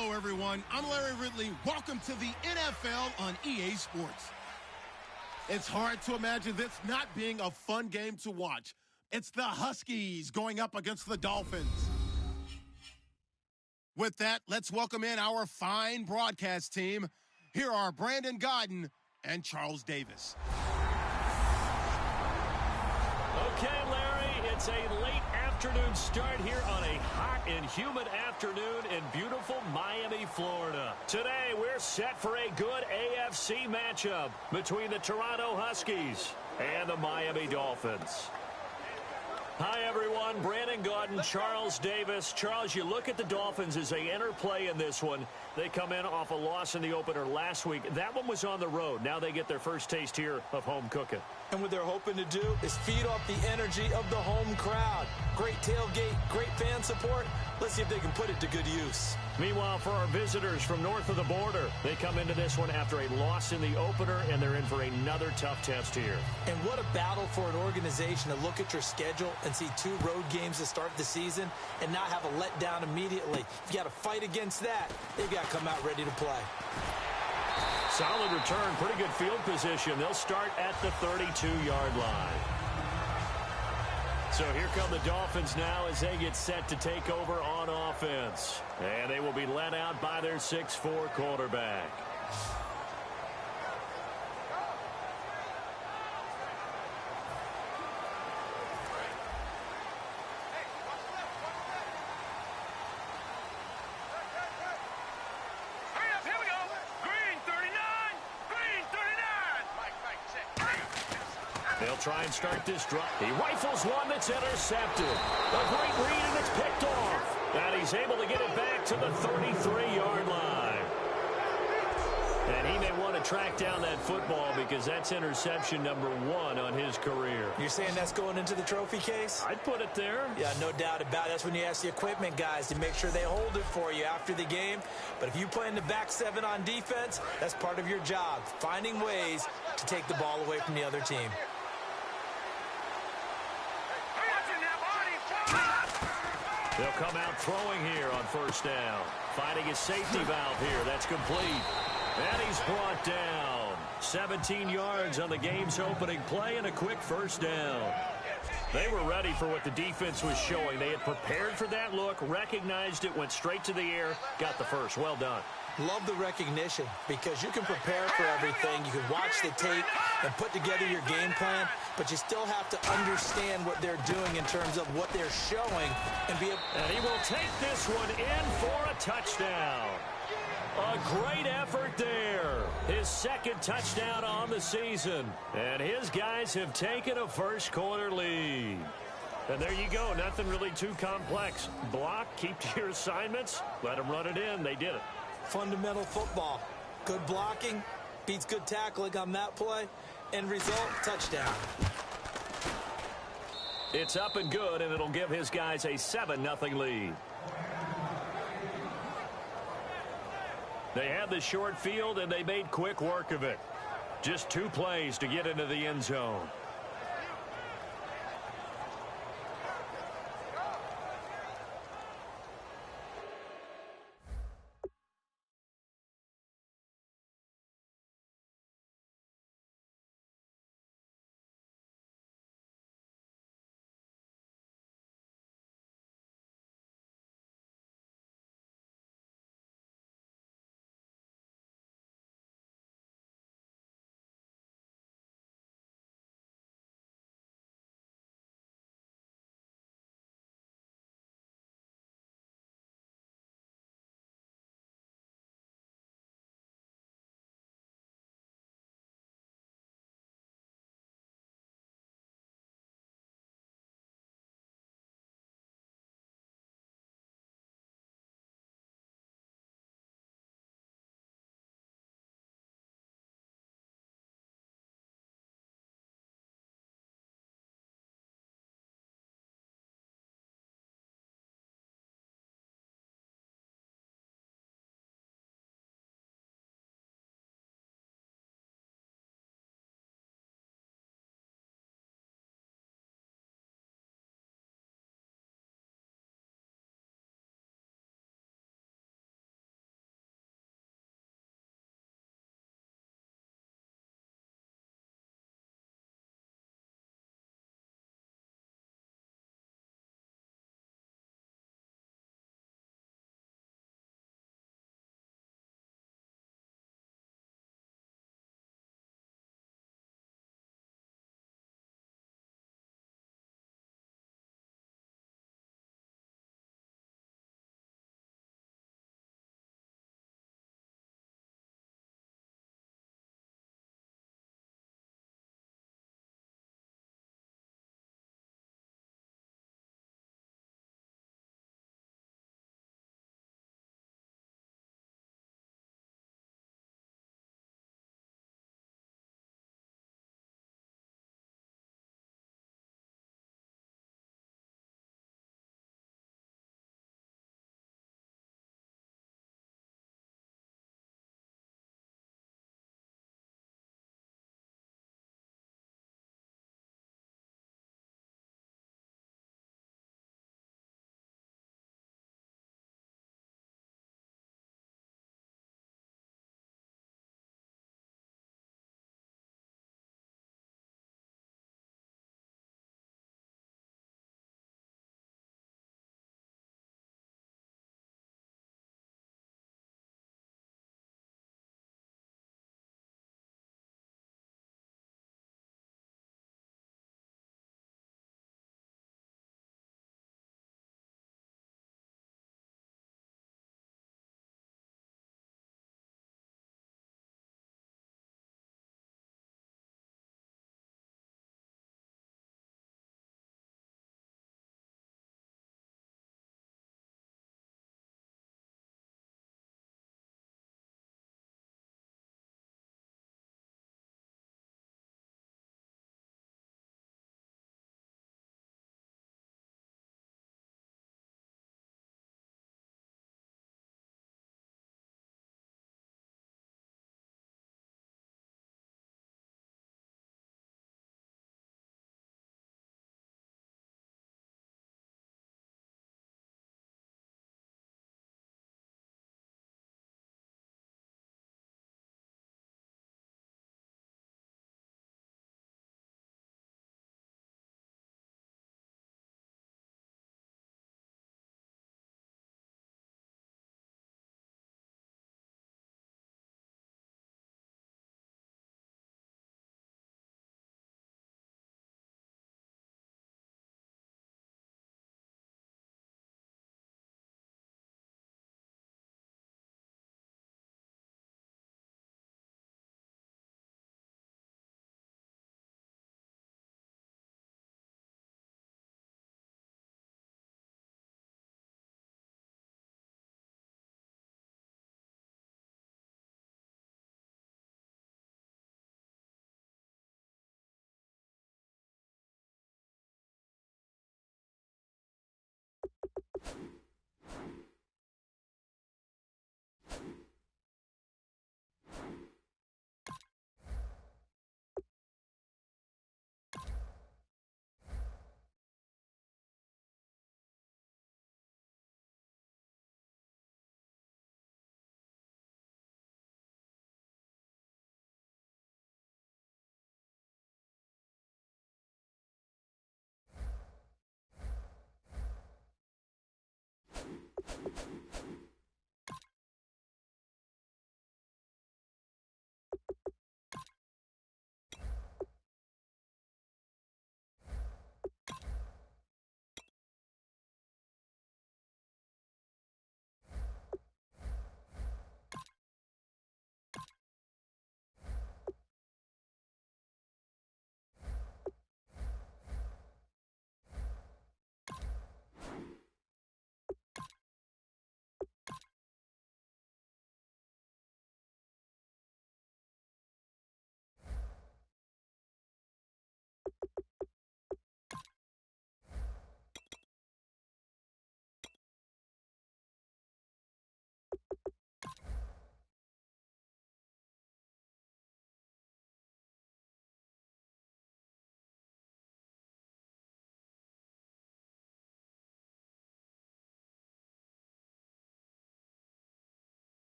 Hello, everyone. I'm Larry Ridley. Welcome to the NFL on EA Sports. It's hard to imagine this not being a fun game to watch. It's the Huskies going up against the Dolphins. With that, let's welcome in our fine broadcast team. Here are Brandon Gaudin and Charles Davis. Okay, Larry, it's a late afternoon start here on a hot and humid afternoon in beautiful Miami, Florida. Today, we're set for a good AFC matchup between the Toronto Huskies and the Miami Dolphins. Hi, everyone. Brandon Gaudin, Charles Davis. Charles, you look at the Dolphins as they enter play in this one. They come in off a loss in the opener last week. That one was on the road. Now they get their first taste here of home cooking. And what they're hoping to do is feed off the energy of the home crowd. Great tailgate, great fan support. Let's see if they can put it to good use. Meanwhile, for our visitors from north of the border, they come into this one after a loss in the opener, and they're in for another tough test here. And what a battle for an organization to look at your schedule and see 2 road games to start the season and not have a letdown immediately. You got to fight against that. They've got to come out ready to play. Solid return, pretty good field position. They'll start at the 32-yard line. So here come the Dolphins now as they get set to take over on offense. And they will be led out by their 6'4" quarterback. They'll try and start this drive. He rifles one that's intercepted. A great read, and it's picked off. And he's able to get it back to the 33-yard line. And he may want to track down that football because that's interception number 1 on his career. You're saying that's going into the trophy case? I'd put it there. Yeah, no doubt about it. That's when you ask the equipment guys to make sure they hold it for you after the game. But if you play in the back 7 on defense, that's part of your job, finding ways to take the ball away from the other team. They'll come out throwing here on first down. Finding his safety valve here. That's complete. And he's brought down. 17 yards on the game's opening play and a quick first down. They were ready for what the defense was showing. They had prepared for that look, recognized it, went straight to the air, got the first. Well done. Love the recognition because you can prepare for everything. You can watch the tape and put together your game plan, but you still have to understand what they're doing in terms of what they're showing. And he will take this one in for a touchdown. A great effort there. His second touchdown on the season. And his guys have taken a first-quarter lead. And there you go. Nothing really too complex. Block, keep to your assignments, let them run it in. They did it. Fundamental football. Good blocking beats good tackling on that play. End result, touchdown. It's up and good, and it'll give his guys a 7-0 lead. They had the short field, and they made quick work of it. Just 2 plays to get into the end zone.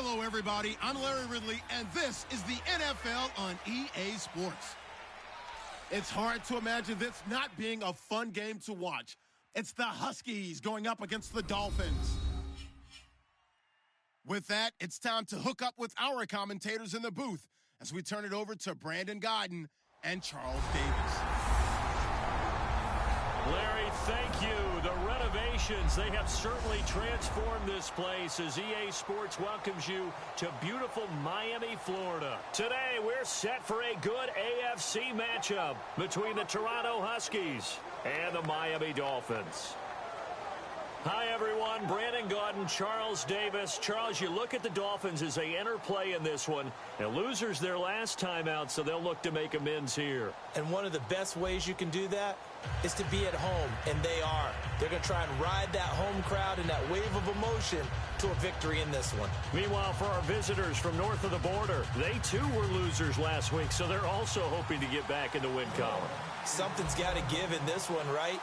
Hello, everybody. I'm Larry Ridley, and this is the NFL on EA Sports. It's hard to imagine this not being a fun game to watch. It's the Huskies going up against the Dolphins. With that, it's time to hook up with our commentators in the booth as we turn it over to Brandon Gaudin and Charles Davis. Larry, thank you. The renovations, they have certainly transformed this place as EA Sports welcomes you to beautiful Miami, Florida. Today, we're set for a good AFC matchup between the Toronto Huskies and the Miami Dolphins. Hi, everyone. Brandon Gaudin, Charles Davis. Charles, you look at the Dolphins as they enter play in this one. And losers their last time out, so they'll look to make amends here. And one of the best ways you can do that is to be at home, and they are. They're going to try and ride that home crowd and that wave of emotion to a victory in this one. Meanwhile, for our visitors from north of the border, they too were losers last week, so they're also hoping to get back in the win column. Something's got to give in this one, right?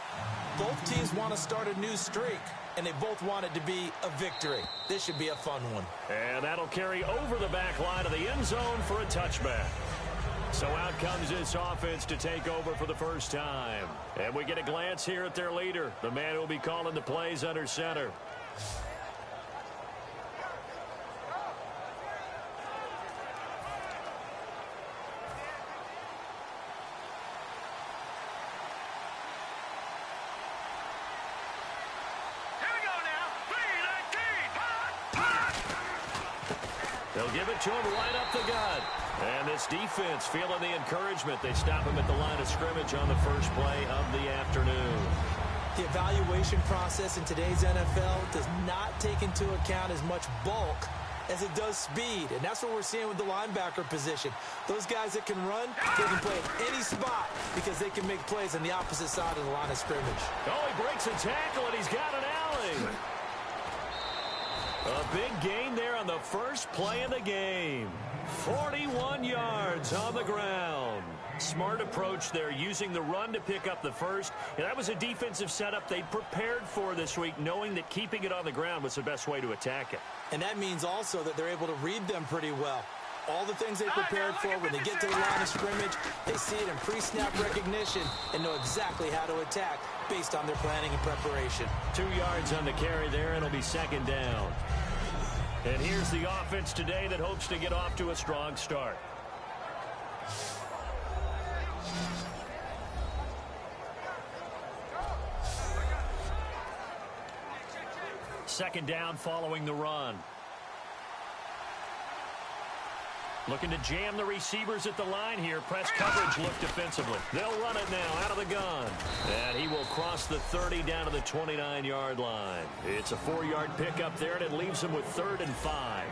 Both teams want to start a new streak, and they both want it to be a victory. This should be a fun one. And that'll carry over the back line of the end zone for a touchback. So out comes this offense to take over for the first time. And we get a glance here at their leader, the man who will be calling the plays under center. They'll give it to him right up the gut. And this defense feeling the encouragement. They stop him at the line of scrimmage on the first play of the afternoon. The evaluation process in today's NFL does not take into account as much bulk as it does speed. And that's what we're seeing with the linebacker position. Those guys that can run, they can play at any spot because they can make plays on the opposite side of the line of scrimmage. Oh, he breaks a tackle, and he's got an alley. A big gain there on the first play of the game. 41 yards on the ground. Smart approach there, using the run to pick up the first. And that was a defensive setup they prepared for this week, knowing that keeping it on the ground was the best way to attack it. And that means also that they're able to read them pretty well. All the things they prepared for, when they get to the line of scrimmage, they see it in pre-snap recognition and know exactly how to attack based on their planning and preparation. 2 yards on the carry there, and it'll be second down. And here's the offense today that hopes to get off to a strong start. Second down following the run. Looking to jam the receivers at the line here. Press coverage look defensively. They'll run it now out of the gun. And he will cross the 30 down to the 29-yard line. It's a 4-yard pickup there, and it leaves him with 3rd and 5.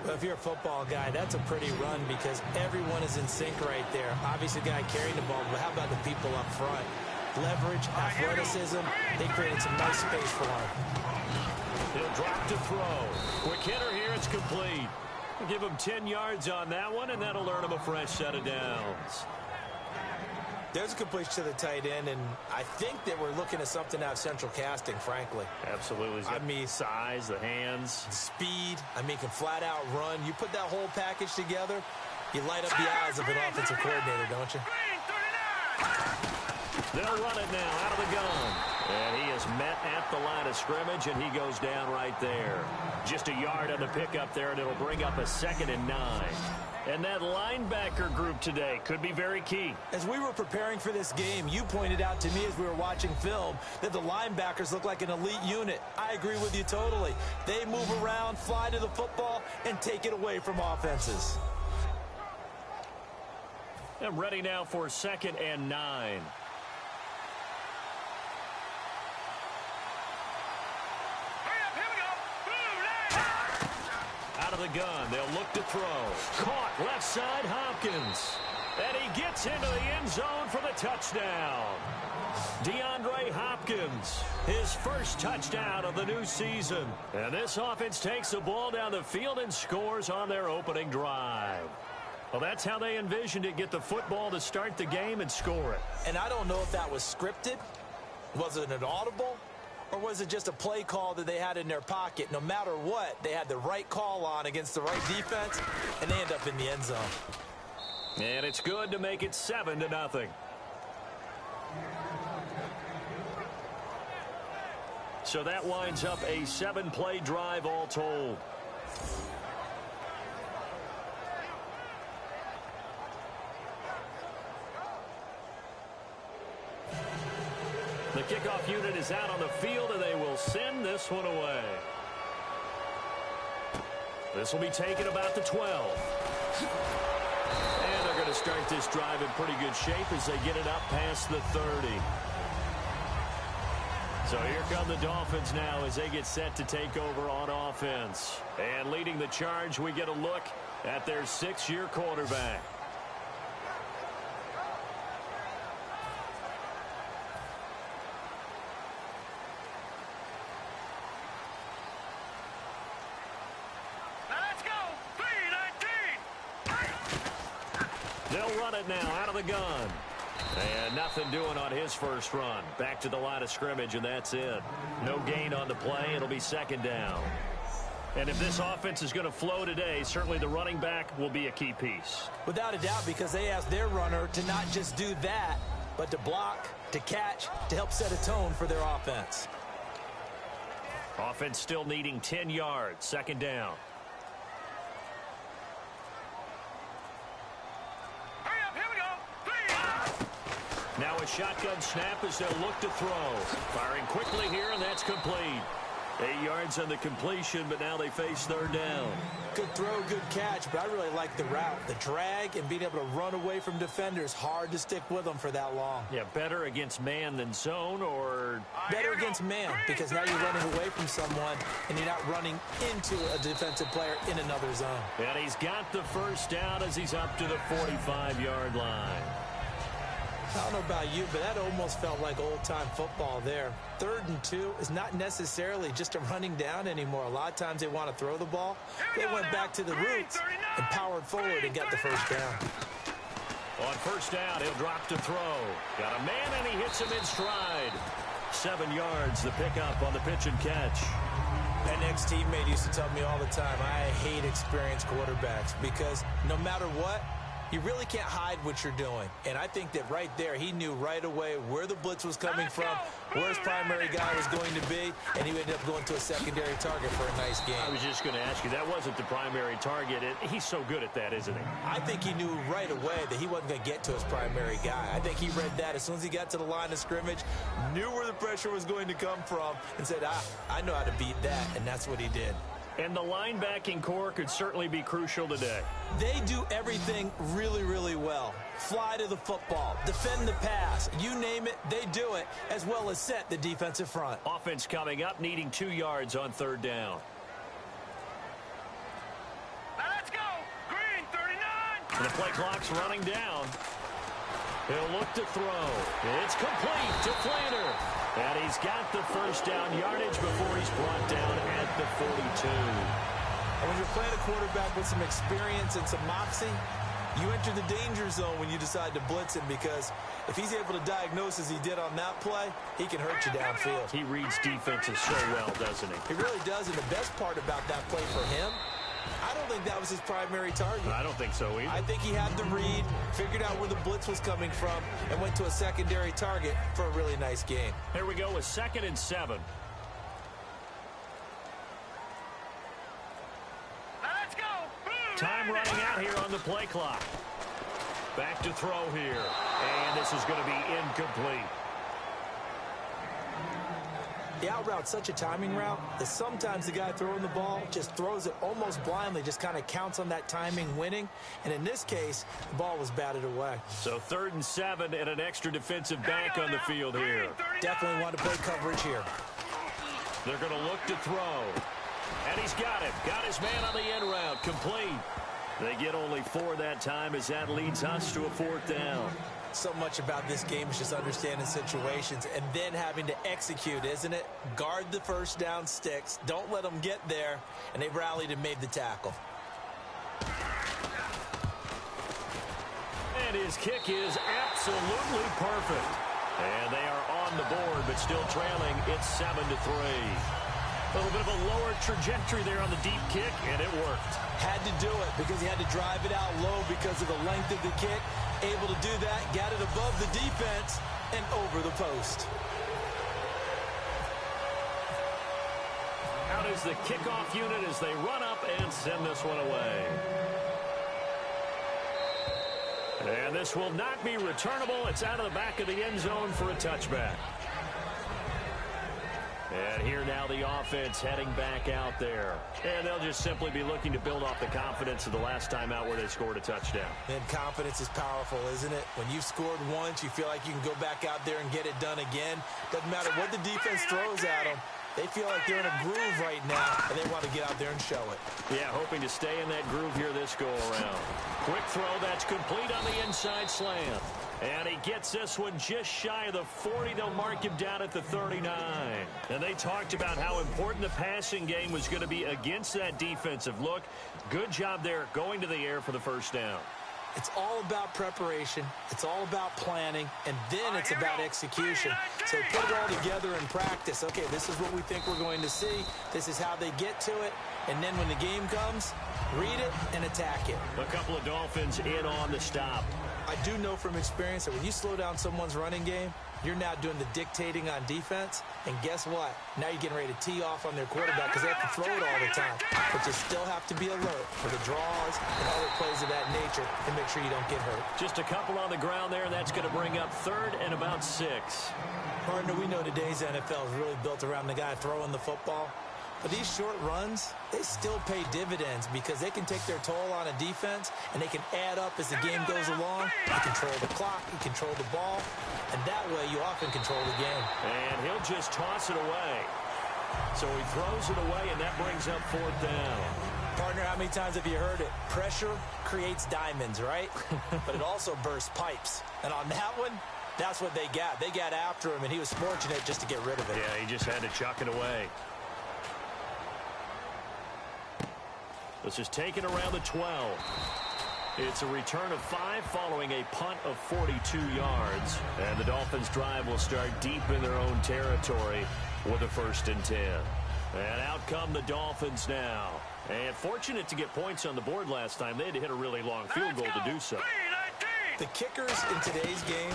Well, if you're a football guy, that's a pretty run because everyone is in sync right there. Obviously, the guy carrying the ball, but how about the people up front? Leverage, athleticism, they created some nice space for him. He'll drop to throw. Quick hitter here, it's complete. Give him 10 yards on that one, and that'll earn him a fresh set of downs. There's a completion to the tight end, and I think that we're looking at something out of central casting, frankly. Absolutely. I mean, size, the hands. Speed. I mean, can flat out run. You put that whole package together, you light up the eyes of an offensive coordinator, don't you? They'll run it now out of the gun. And he is met at the line of scrimmage, and he goes down right there. Just a yard on the pickup there, and it'll bring up a 2nd and 9. And that linebacker group today could be very key. As we were preparing for this game, you pointed out to me as we were watching film that the linebackers look like an elite unit. I agree with you totally. They move around, fly to the football, and take it away from offenses. I'm ready now for 2nd and 9. Out of the gun, they'll look to throw. Caught left side, Hopkins. And he gets into the end zone for the touchdown. DeAndre Hopkins, his first touchdown of the new season. And this offense takes the ball down the field and scores on their opening drive. Well, that's how they envisioned it, get the football to start the game and score it. And I don't know if that was scripted. Was it an audible? Or was it just a play call that they had in their pocket? No matter what, they had the right call on against the right defense, and they end up in the end zone. And it's good to make it 7-0. So that winds up a 7-play drive all told. The kickoff unit is out on the field, and they will send this one away. This will be taken about the 12. And they're going to start this drive in pretty good shape as they get it up past the 30. So here come the Dolphins now as they get set to take over on offense. And leading the charge, we get a look at their 6-year quarterback. They'll run it now out of the gun. And nothing doing on his first run. Back to the line of scrimmage, and that's it. No gain on the play. It'll be 2nd down. And if this offense is going to flow today, certainly the running back will be a key piece. Without a doubt, because they asked their runner to not just do that, but to block, to catch, to help set a tone for their offense. Offense still needing 10 yards. 2nd down. Now a shotgun snap as they'll look to throw. Firing quickly here, and that's complete. 8 yards on the completion, but now they face 3rd down. Good throw, good catch, but I really like the route. The drag and being able to run away from defenders, hard to stick with them for that long. Yeah, better against man than zone, or... Better against man, because now you're running away from someone, and you're not running into a defensive player in another zone. And he's got the 1st down as he's up to the 45-yard line. I don't know about you, but that almost felt like old-time football there. 3rd and 2 is not necessarily just a running down anymore. A lot of times they want to throw the ball. They went back to the roots and powered forward and got the 1st down. On 1st down, he'll drop to throw. Got a man, and he hits him in stride. 7 yards, the pickup on the pitch and catch. An ex-teammate used to tell me all the time, I hate experienced quarterbacks because no matter what, you really can't hide what you're doing. And I think that right there, he knew right away where the blitz was coming from, where his primary guy was going to be, and he ended up going to a secondary target for a nice game. I was just going to ask you, that wasn't the primary target. He's so good at that, isn't he? I think he knew right away that he wasn't going to get to his primary guy. I think he read that as soon as he got to the line of scrimmage, knew where the pressure was going to come from, and said, I know how to beat that, and that's what he did. And the linebacking core could certainly be crucial today. They do everything really, really well. Fly to the football, defend the pass, you name it, they do it, as well as set the defensive front. Offense coming up, needing 2 yards on 3rd down. Let's go! Green, 39! And the play clock's running down. He'll look to throw. It's complete to Flaner. And he's got the 1st down yardage before he's brought down at the 42. And when you're playing a quarterback with some experience and some moxie, you enter the danger zone when you decide to blitz him, because if he's able to diagnose as he did on that play, he can hurt you downfield. He reads defenses so well, doesn't he? He really does, and the best part about that play for him, I don't think that was his primary target. I don't think so either. I think he had the read, figured out where the blitz was coming from, and went to a secondary target for a really nice game. Here we go with 2nd and 7. Let's go! Time running out here on the play clock. Back to throw here. And this is going to be incomplete. The out route's such a timing route that sometimes the guy throwing the ball just throws it almost blindly, just kind of counts on that timing winning. And in this case, the ball was batted away. So 3rd and 7 and an extra defensive back on the field here. Definitely want to play coverage here. They're going to look to throw. And he's got him. Got his man on the end route. Complete. They get only 4 that time as that leads us to a 4th down. So much about this game is just understanding situations and then having to execute, isn't it? Guard the 1st down sticks. Don't let them get there. And they rallied and made the tackle. And his kick is absolutely perfect. And they are on the board, but still trailing. It's 7-3. A little bit of a lower trajectory there on the deep kick, and it worked. Had to do it because he had to drive it out low because of the length of the kick. Able to do that, got it above the defense and over the post. Out is the kickoff unit as they run up and send this one away. And this will not be returnable. It's out of the back of the end zone for a touchback. And here now the offense heading back out there. And they'll just simply be looking to build off the confidence of the last time out where they scored a touchdown. And confidence is powerful, isn't it? When you've scored once, you feel like you can go back out there and get it done again. Doesn't matter what the defense throws at them. They feel like they're in a groove right now, and they want to get out there and show it. Yeah, hoping to stay in that groove here this go-around. Quick throw, that's complete on the inside slant. And he gets this one just shy of the 40. They'll mark him down at the 39. And they talked about how important the passing game was going to be against that defensive look. Good job there going to the air for the first down. It's all about preparation. It's all about planning. And then it's about execution. So put it all together in practice. Okay, this is what we think we're going to see. This is how they get to it. And then when the game comes, read it and attack it. A couple of Dolphins in on the stop. I do know from experience that when you slow down someone's running game, you're now doing the dictating on defense. And guess what? Now you're getting ready to tee off on their quarterback because they have to throw it all the time. But you still have to be alert for the draws and other plays of that nature to make sure you don't get hurt. Just a couple on the ground there, and that's going to bring up 3rd and about 6. Partner, we know today's NFL is really built around the guy throwing the football. But these short runs, they still pay dividends because they can take their toll on a defense and they can add up as the game goes along. You control the clock, you control the ball, and that way you often control the game. And he'll just toss it away. So he throws it away, and that brings up 4th down. Partner, how many times have you heard it? Pressure creates diamonds, right? But it also bursts pipes. And on that one, that's what they got. They got after him, and he was fortunate just to get rid of it. Yeah, he just had to chuck it away. This is taken around the 12. It's a return of 5 following a punt of 42 yards. And the Dolphins' drive will start deep in their own territory with a 1st and 10. And out come the Dolphins now. And fortunate to get points on the board last time. They had to hit a really long field goal to do so. The kickers in today's game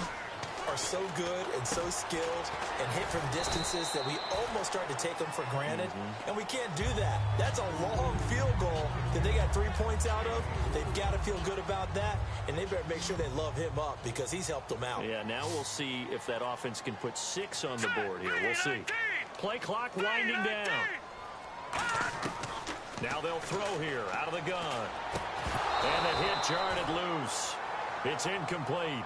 are so good and so skilled and hit from distances that we almost start to take them for granted. And we can't do that. That's a long field goal that they got 3 points out of. They've got to feel good about that, and they better make sure they love him up because he's helped them out. Yeah, now we'll see if that offense can put 6 on the board here. We'll see. Play clock winding down. Now they'll throw here out of the gun. And the hit jarred it loose. It's incomplete.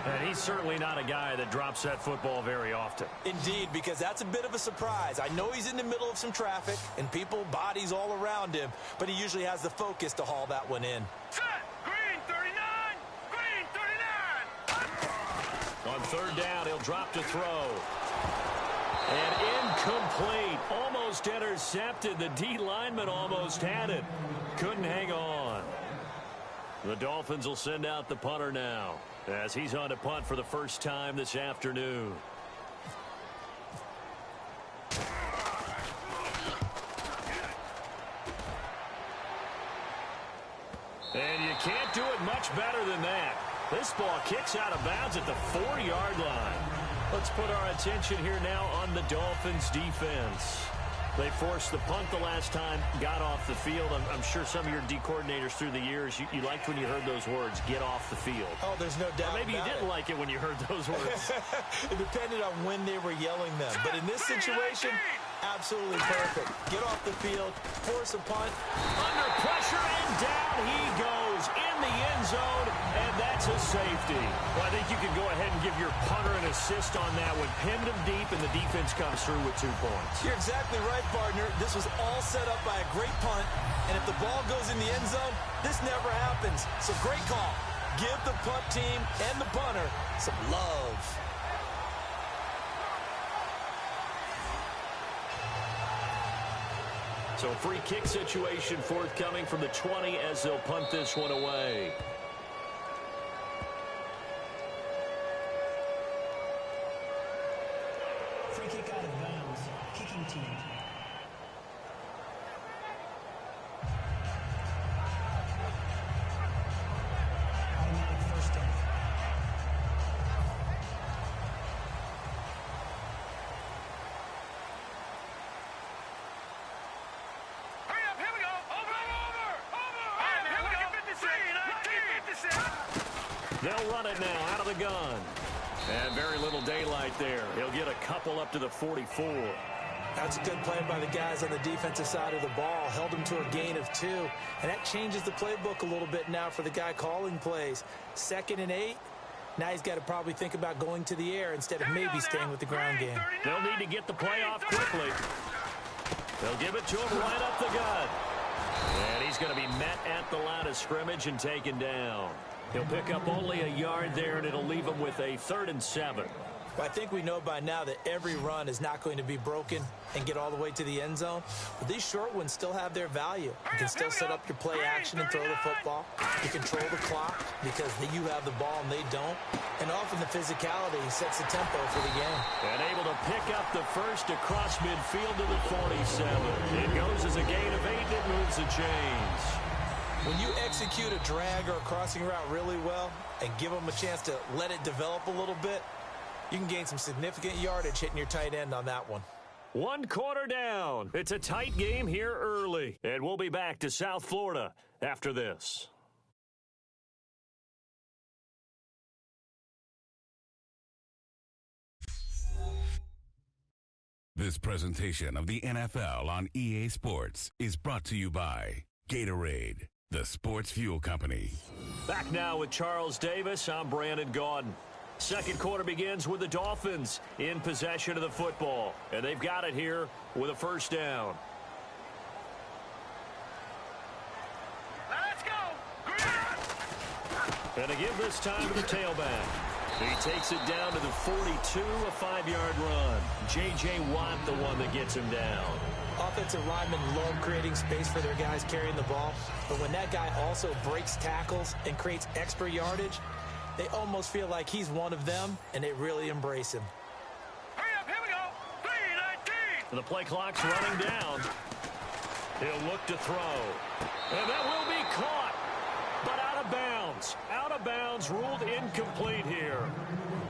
And he's certainly not a guy that drops that football very often. Indeed, because that's a bit of a surprise. I know he's in the middle of some traffic and people, bodies all around him, but he usually has the focus to haul that one in. Set. Green 39. Green 39. On 3rd down, he'll drop to throw. And incomplete. Almost intercepted. The D lineman almost had it. Couldn't hang on. The Dolphins will send out the punter now, as he's on to punt for the first time this afternoon. And you can't do it much better than that. This ball kicks out of bounds at the 4-yard line. Let's put our attention here now on the Dolphins defense. They forced the punt the last time, got off the field. I'm sure some of your D coordinators through the years, you liked when you heard those words, get off the field. Oh, there's no doubt. Or maybe you didn't like it when you heard those words. It depended on when they were yelling them. But in this situation, absolutely perfect. Get off the field, force a punt. Under pressure, and down he goes in the end zone, and that's a safety. Well, I think you can go ahead and give your punter an assist on that one. Pinned him deep, and the defense comes through with 2 points. You're exactly right, partner. This was all set up by a great punt, and if the ball goes in the end zone, this never happens. So great call. Give the punt team and the punter some love. So free kick situation forthcoming from the 20 as they'll punt this one away. They'll run it now out of the gun. And very little daylight there. He'll get a couple up to the 44. That's a good play by the guys on the defensive side of the ball. Held him to a gain of 2. And that changes the playbook a little bit now for the guy calling plays. 2nd and 8. Now he's got to probably think about going to the air instead of maybe staying with the ground game. They'll need to get the play off quickly. They'll give it to him right up the gut. And he's going to be met at the line of scrimmage and taken down. He'll pick up only a yard there, and it'll leave him with a 3rd and 7. Well, I think we know by now that every run is not going to be broken and get all the way to the end zone. But these short ones still have their value. You can still set up your play action and throw the football. You control the clock because you have the ball and they don't. And often the physicality sets the tempo for the game. And able to pick up the first across midfield to the 47. It goes as a gain of 8, and it moves the chains. When you execute a drag or a crossing route really well and give them a chance to let it develop a little bit, you can gain some significant yardage hitting your tight end on that one. 1 quarter down. It's a tight game here early. And we'll be back to South Florida after this. This presentation of the NFL on EA Sports is brought to you by Gatorade, the sports fuel company. Back now with Charles Davis. I'm Brandon Gaudin. Second quarter begins with the Dolphins in possession of the football. And they've got it here with a first down. Let's go. And they give this time to the tailback. He takes it down to the 42, a 5-yard run. J.J. Watt, the one that gets him down. Offensive linemen love creating space for their guys carrying the ball. But when that guy also breaks tackles and creates extra yardage, they almost feel like he's one of them, and they really embrace him. Hurry up, here we go. 3:19. The play clock's running down. He'll look to throw. And that will be caught. But out of bounds. Out of bounds, ruled incomplete here.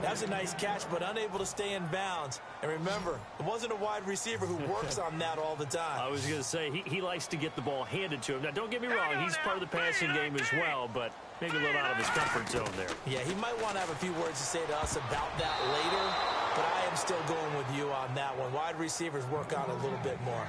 That's a nice catch, but unable to stay in bounds. And remember, it wasn't a wide receiver who works on that all the time. I was going to say, he likes to get the ball handed to him. Now, don't get me wrong, he's part of the passing game as well, but maybe a little out of his comfort zone there. Yeah, he might want to have a few words to say to us about that later, but I am still going with you on that one. Wide receivers work on a little bit more.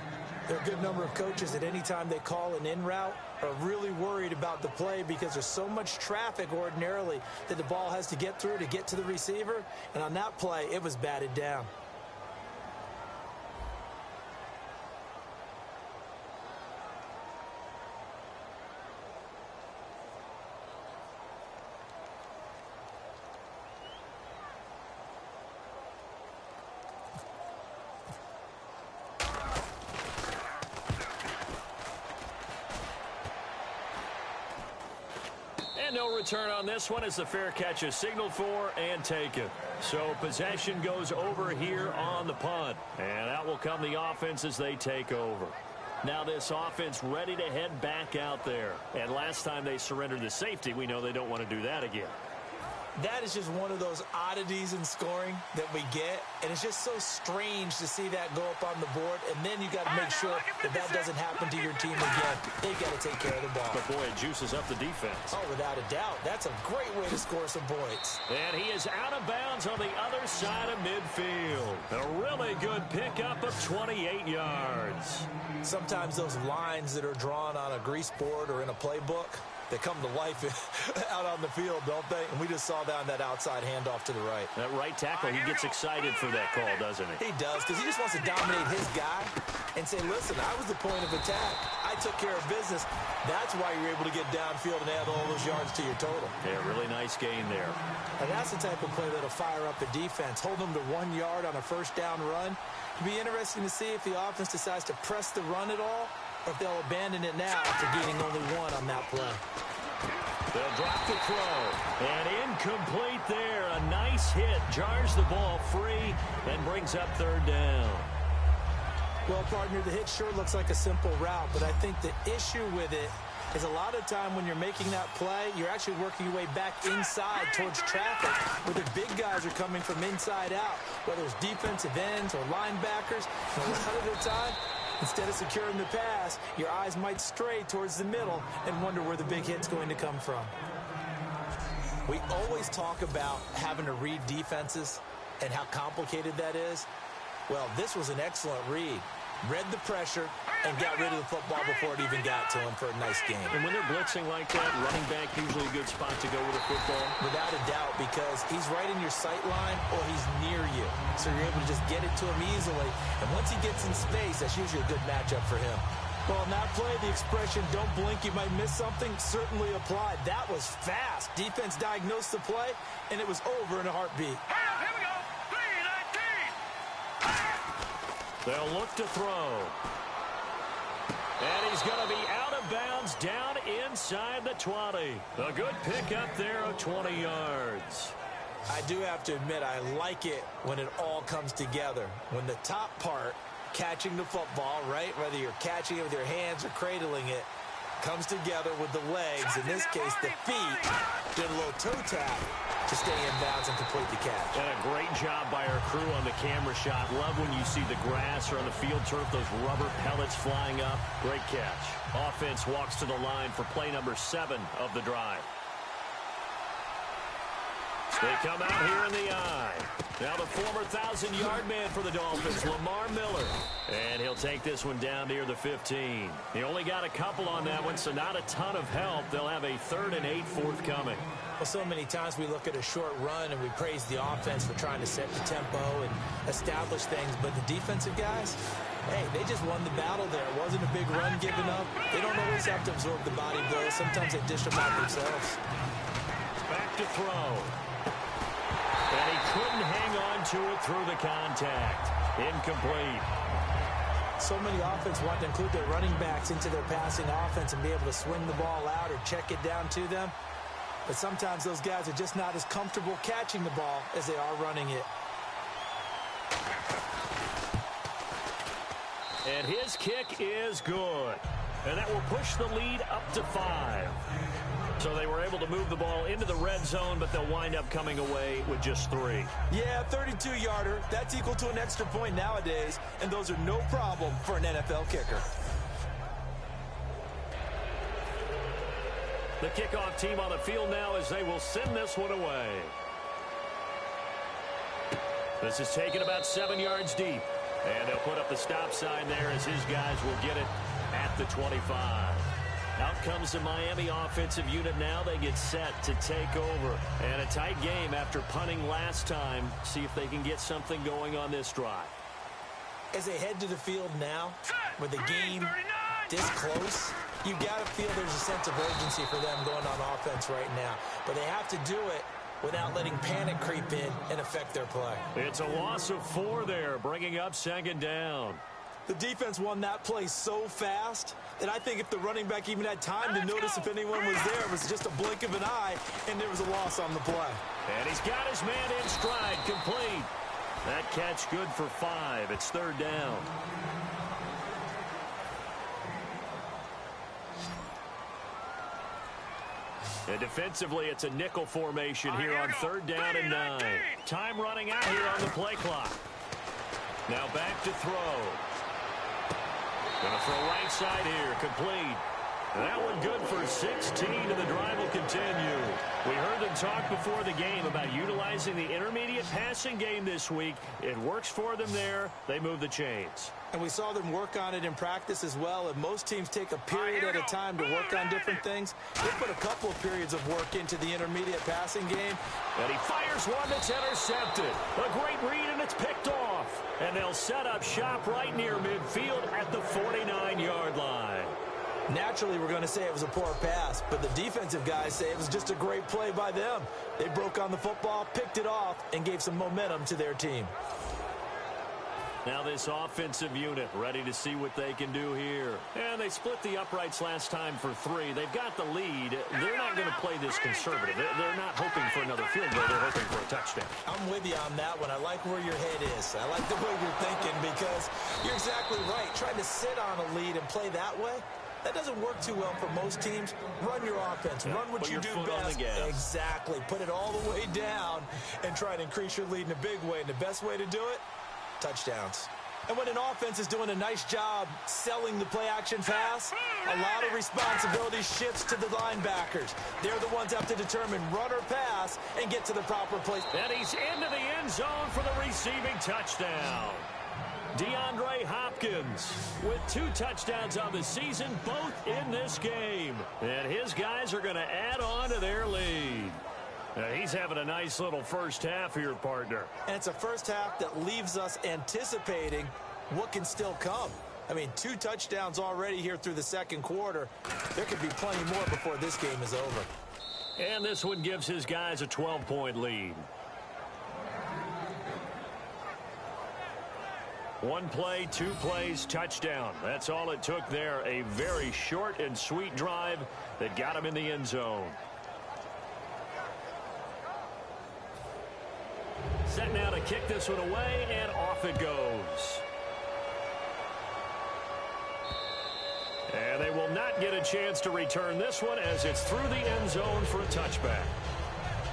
There are a good number of coaches that any time they call an in route are really worried about the play because there's so much traffic ordinarily that the ball has to get through to get to the receiver. And on that play, it was batted down. And no return on this one as the fair catch is signaled for and taken. So possession goes over here on the punt. And out will come the offense as they take over. Now this offense ready to head back out there. And last time they surrendered the safety, we know they don't want to do that again. That is just one of those oddities in scoring that we get, and it's just so strange to see that go up on the board, and then you got to make sure that that doesn't happen to your team again. They've got to take care of the ball. But boy, it juices up the defense. Oh, without a doubt. That's a great way to score some points. And he is out of bounds on the other side of midfield. A really good pickup of 28 yards. Sometimes those lines that are drawn on a grease board or in a playbook, they come to life out on the field, don't they? And we just saw that on that outside handoff to the right. That right tackle, he gets excited for that call, doesn't he? He does, because he just wants to dominate his guy and say, listen, I was the point of attack. I took care of business. That's why you're able to get downfield and add all those yards to your total. Yeah, really nice gain there. And that's the type of play that'll fire up a defense. Hold them to 1 yard on a first down run. It'll be interesting to see if the offense decides to press the run at all, or if they'll abandon it now after gaining only 1 on that play. They'll drop the throw. And incomplete there. A nice hit. Jars the ball free and brings up third down. Well, partner, the hit sure looks like a simple route, but I think the issue with it is a lot of time when you're making that play, you're actually working your way back inside towards traffic, where the big guys are coming from inside out, whether it's defensive ends or linebackers. And a lot of the time, instead of securing the pass, your eyes might stray towards the middle and wonder where the big hit's going to come from. We always talk about having to read defenses and how complicated that is. Well, this was an excellent read. Read the pressure and got rid of the football before it even got to him for a nice game. And when they're blitzing like that, running back usually a good spot to go with the football. Without a doubt, because he's right in your sight line or he's near you. So you're able to just get it to him easily. And once he gets in space, that's usually a good matchup for him. Well, in that play, the expression, don't blink, you might miss something, certainly applied. That was fast. Defense diagnosed the play, and it was over in a heartbeat. Here we go. 3-19. They'll look to throw. And he's going to be out of bounds down inside the 20. A good pickup there of 20 yards. I do have to admit, I like it when it all comes together. When the top part, catching the football, right, whether you're catching it with your hands or cradling it, comes together with the legs, in this case the feet, did a little toe tap to stay in bounds and complete the catch. And a great job by our crew on the camera shot. Love when you see the grass or on the field turf, those rubber pellets flying up. Great catch. Offense walks to the line for play number 7 of the drive. They come out here in the eye. Now the former 1,000-yard man for the Dolphins, Lamar Miller. And he'll take this one down near the 15. He only got a couple on that one, so not a ton of help. They'll have a 3rd and 8 forthcoming. Well, so many times we look at a short run and we praise the offense for trying to set the tempo and establish things, but the defensive guys, hey, they just won the battle there. It wasn't a big run given up. They don't always have to absorb the body blows. Sometimes they dish them out themselves. Back to throw. And he couldn't hang on to it through the contact. Incomplete. So many offense want to include their running backs into their passing offense and be able to swing the ball out or check it down to them. But sometimes those guys are just not as comfortable catching the ball as they are running it. And his kick is good. And that will push the lead up to 5. So they were able to move the ball into the red zone, but they'll wind up coming away with just 3. Yeah, 32-yarder. That's equal to an extra point nowadays, and those are no problem for an NFL kicker. The kickoff team on the field now as they will send this one away. This is taken about 7 yards deep. And they'll put up the stop sign there as his guys will get it at the 25. Out comes the Miami offensive unit now. They get set to take over. And a tight game after punting last time. See if they can get something going on this drive. As they head to the field now, with the game this close, you've got to feel there's a sense of urgency for them going on offense right now. But they have to do it without letting panic creep in and affect their play. It's a loss of 4 there, bringing up 2nd down. The defense won that play so fast that I think if the running back even had time to notice if anyone was there, it was just a blink of an eye, and there was a loss on the play. And he's got his man in stride, complete. That catch good for 5. It's 3rd down. And defensively, it's a nickel formation here on 3rd down and 9. Time running out here on the play clock. Now back to throw. Gonna throw right side here, complete. That one good for 16, and the drive will continue. We heard them talk before the game about utilizing the intermediate passing game this week. It works for them there. They move the chains. And we saw them work on it in practice as well, and most teams take a period at a time to work on different things. They put a couple of periods of work into the intermediate passing game. And he fires one that's intercepted. A great read, and it's picked off. And they'll set up shop right near midfield at the 49-yard line. Naturally, we're going to say it was a poor pass, but the defensive guys say it was just a great play by them. They broke on the football, picked it off, and gave some momentum to their team. Now this offensive unit ready to see what they can do here. And they split the uprights last time for 3. They've got the lead. They're not going to play this conservative. They're not hoping for another field goal. They're hoping for a touchdown. I'm with you on that one. I like where your head is. I like the way you're thinking because you're exactly right. Trying to sit on a lead and play that way, that doesn't work too well for most teams. Run your offense. Yeah, run what you do best. Exactly. Put it all the way down and try to increase your lead in a big way. And the best way to do it, touchdowns. And when an offense is doing a nice job selling the play-action pass, a lot of responsibility shifts to the linebackers. They're the ones that have to determine run or pass and get to the proper place. And he's into the end zone for the receiving touchdown. DeAndre Hopkins with 2 touchdowns on the season, both in this game. And his guys are going to add on to their lead. He's having a nice little first half here, partner. And it's a first half that leaves us anticipating what can still come. I mean, 2 touchdowns already here through the second quarter. There could be plenty more before this game is over. And this one gives his guys a 12-point lead. 1 play, 2 plays, touchdown. That's all it took there. A very short and sweet drive that got him in the end zone. Set now to kick this one away, and off it goes. And they will not get a chance to return this one as it's through the end zone for a touchback.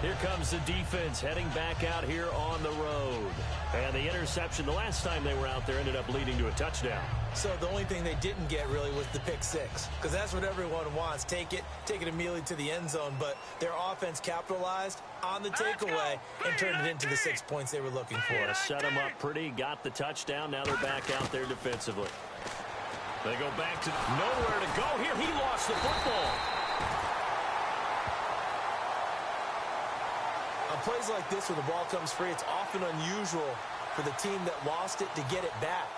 Here comes the defense heading back out here on the road. And the interception the last time they were out there ended up leading to a touchdown. So the only thing they didn't get really was the pick 6, because that's what everyone wants. Take it immediately to the end zone. But their offense capitalized on the takeaway and turned it into the 6 points they were looking for. Yeah, set them up pretty, got the touchdown. Now they're back out there defensively. They go back to nowhere to go here. He lost the football. On plays like this where the ball comes free, it's often unusual for the team that lost it to get it back,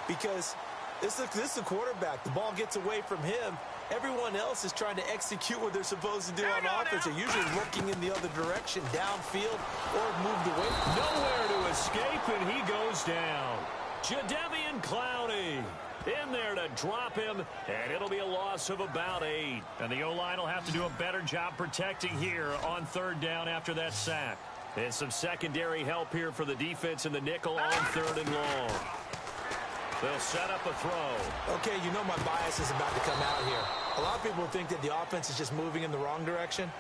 because this is the quarterback. The ball gets away from him. Everyone else is trying to execute what they're supposed to do on offense. They're usually looking in the other direction, downfield, or moved away. Nowhere to escape, and he goes down. Jadeveon Clowney in there to drop him, and it'll be a loss of about 8. And the O-line will have to do a better job protecting here on 3rd down after that sack. And some secondary help here for the defense in the nickel on 3rd and long. They'll set up a throw. Okay, you know my bias is about to come out here. A lot of people think that the offense is just moving in the wrong direction.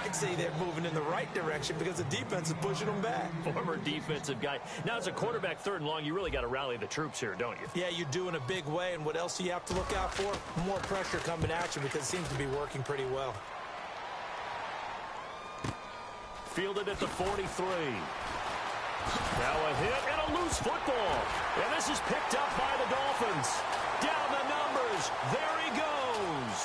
I'd say they're moving in the right direction because the defense is pushing them back. Former defensive guy. Now, as a quarterback 3rd and long, you really got to rally the troops here, don't you? Yeah, you do in a big way. And what else do you have to look out for? More pressure coming at you, because it seems to be working pretty well. Fielded at the 43. Now a hit and a loose football. And this is picked up by the Dolphins. Down the numbers. There he goes.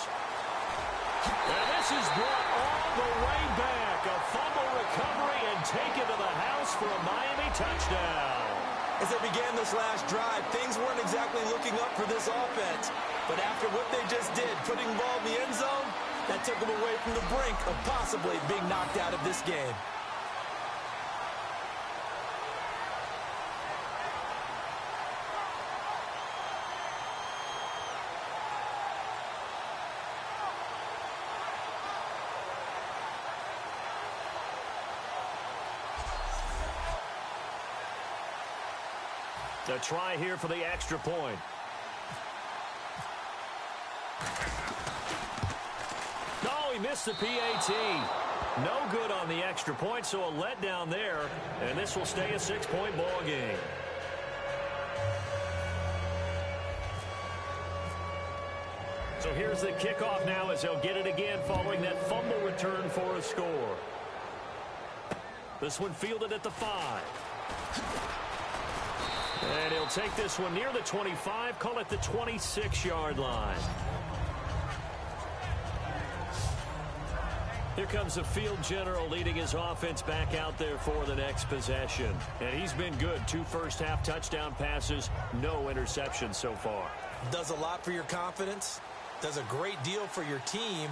And this is brought all the way back. A fumble recovery and taken to the house for a Miami touchdown. As they began this last drive, things weren't exactly looking up for this offense. But after what they just did, putting the ball in the end zone, that took them away from the brink of possibly being knocked out of this game. A try here for the extra point. Oh, he missed the PAT. No good on the extra point, so a letdown there. And this will stay a 6-point ball game. So here's the kickoff now as they'll get it again following that fumble return for a score. This one fielded at the 5. And he'll take this one near the 25, call it the 26-yard line. Here comes the field general leading his offense back out there for the next possession. And he's been good. 2 first-half touchdown passes, no interceptions so far. Does a lot for your confidence, does a great deal for your team,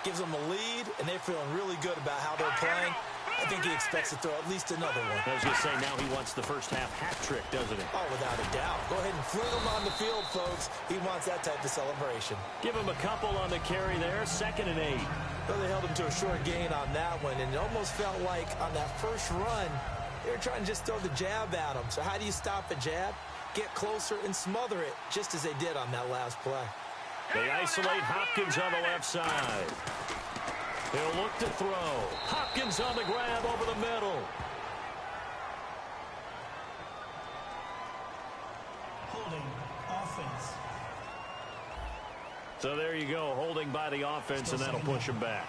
gives them a lead, and they're feeling really good about how they're playing. I think he expects to throw at least another one. I was going to say, now he wants the first-half hat trick, doesn't he? Oh, without a doubt. Go ahead and fling him on the field, folks. He wants that type of celebration. Give him a couple on the carry there, 2nd and 8. Well, they held him to a short gain on that one, and it almost felt like on that first run, they were trying to just throw the jab at him. So how do you stop a jab? Get closer and smother it, just as they did on that last play. They isolate Hopkins on the left side. He'll look to throw. Hopkins on the grab over the middle. So there you go, holding by the offense, and that'll push him back.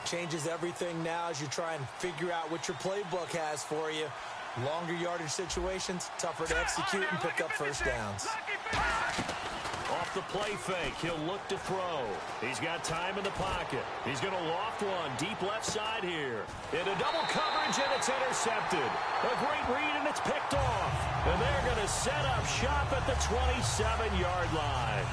Changes everything now as you try and figure out what your playbook has for you. Longer yardage situations, tougher to execute and pick up first downs. Off the play fake, he'll look to throw. He's got time in the pocket. He's going to loft one deep left side here. Into double coverage, and it's intercepted. A great read, and it's picked off. And they're going to set up shop at the 27-yard line.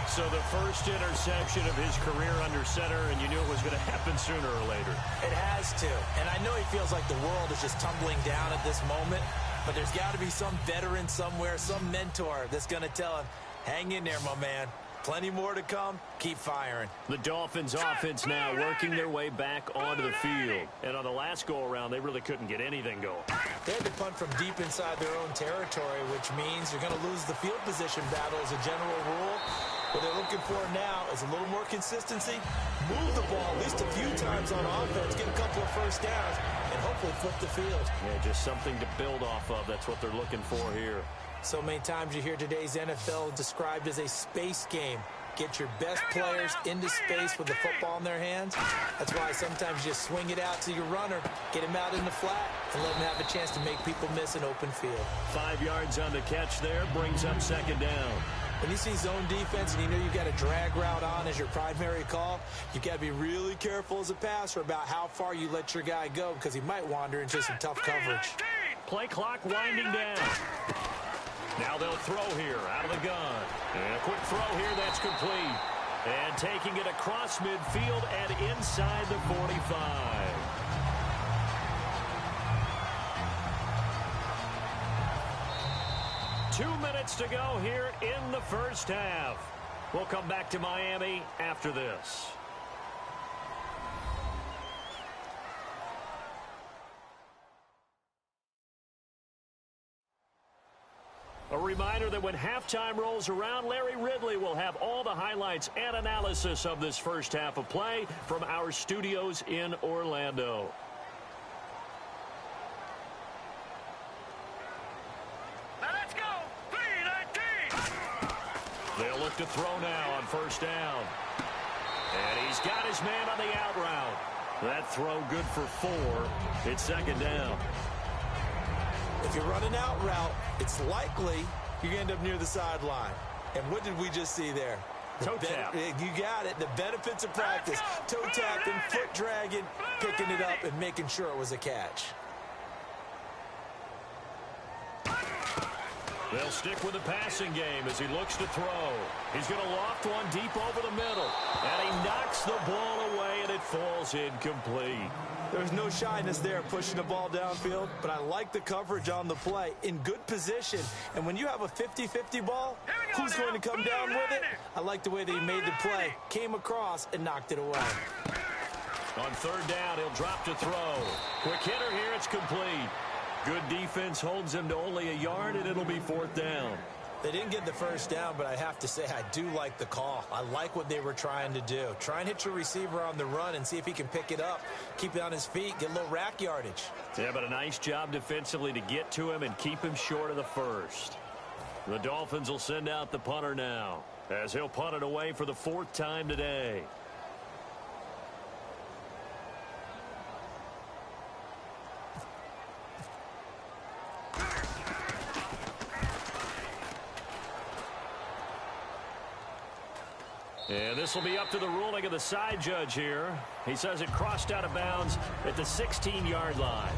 So the first interception of his career under center, and you knew it was going to happen sooner or later. It has to. And I know he feels like the world is just tumbling down at this moment, but there's got to be some veteran somewhere, some mentor that's going to tell him, hang in there, my man. Plenty more to come. Keep firing. The Dolphins offense now working their way back onto the field. And on the last go-around, they really couldn't get anything going. They had to punt from deep inside their own territory, which means you're going to lose the field position battle as a general rule. What they're looking for now is a little more consistency, move the ball at least a few times on offense, get a couple of first downs, and hopefully flip the field. Yeah, just something to build off of. That's what they're looking for here. So many times you hear today's NFL described as a space game. Get your best players into space with the football in their hands. That's why sometimes you swing it out to your runner, get him out in the flat, and let him have a chance to make people miss an open field. 5 yards on the catch there, brings up second down. When you see zone defense and you know you've got a drag route on as your primary call, you've got to be really careful as a passer about how far you let your guy go because he might wander into some tough coverage. Play clock winding down. Now they'll throw here out of the gun. And a quick throw here that's complete. And taking it across midfield and inside the 45. Two minutes to go here in the first half. We'll come back to Miami after this. A reminder that when halftime rolls around, Larry Ridley will have all the highlights and analysis of this first half of play from our studios in Orlando. Let's go. 3-19. They'll look to throw now on first down. And he's got his man on the out route. That throw good for 4. It's second down. If you're running out route, it's likely you're going to end up near the sideline. And what did we just see there? Toe tap. You got it. The benefits of practice. Toe tapping, foot dragging, picking it up, and making sure it was a catch. They'll stick with the passing game as he looks to throw. He's going to loft one deep over the middle. And he knocks the ball away, and it falls incomplete. There's no shyness there pushing the ball downfield, but I like the coverage on the play. In good position. And when you have a 50-50 ball, who's going to come down with it? I like the way that he made the play. Came across and knocked it away. On third down, he'll drop to throw. Quick hitter here, it's complete. Good defense holds him to only a yard, and it'll be fourth down. They didn't get the first down, but I have to say I do like the call. I like what they were trying to do. Try and hit your receiver on the run and see if he can pick it up, keep it on his feet, get a little rack yardage. Yeah, but a nice job defensively to get to him and keep him short of the first. The Dolphins will send out the punter now as he'll punt it away for the 4th time today. And this will be up to the ruling of the side judge here. He says it crossed out of bounds at the 16-yard line.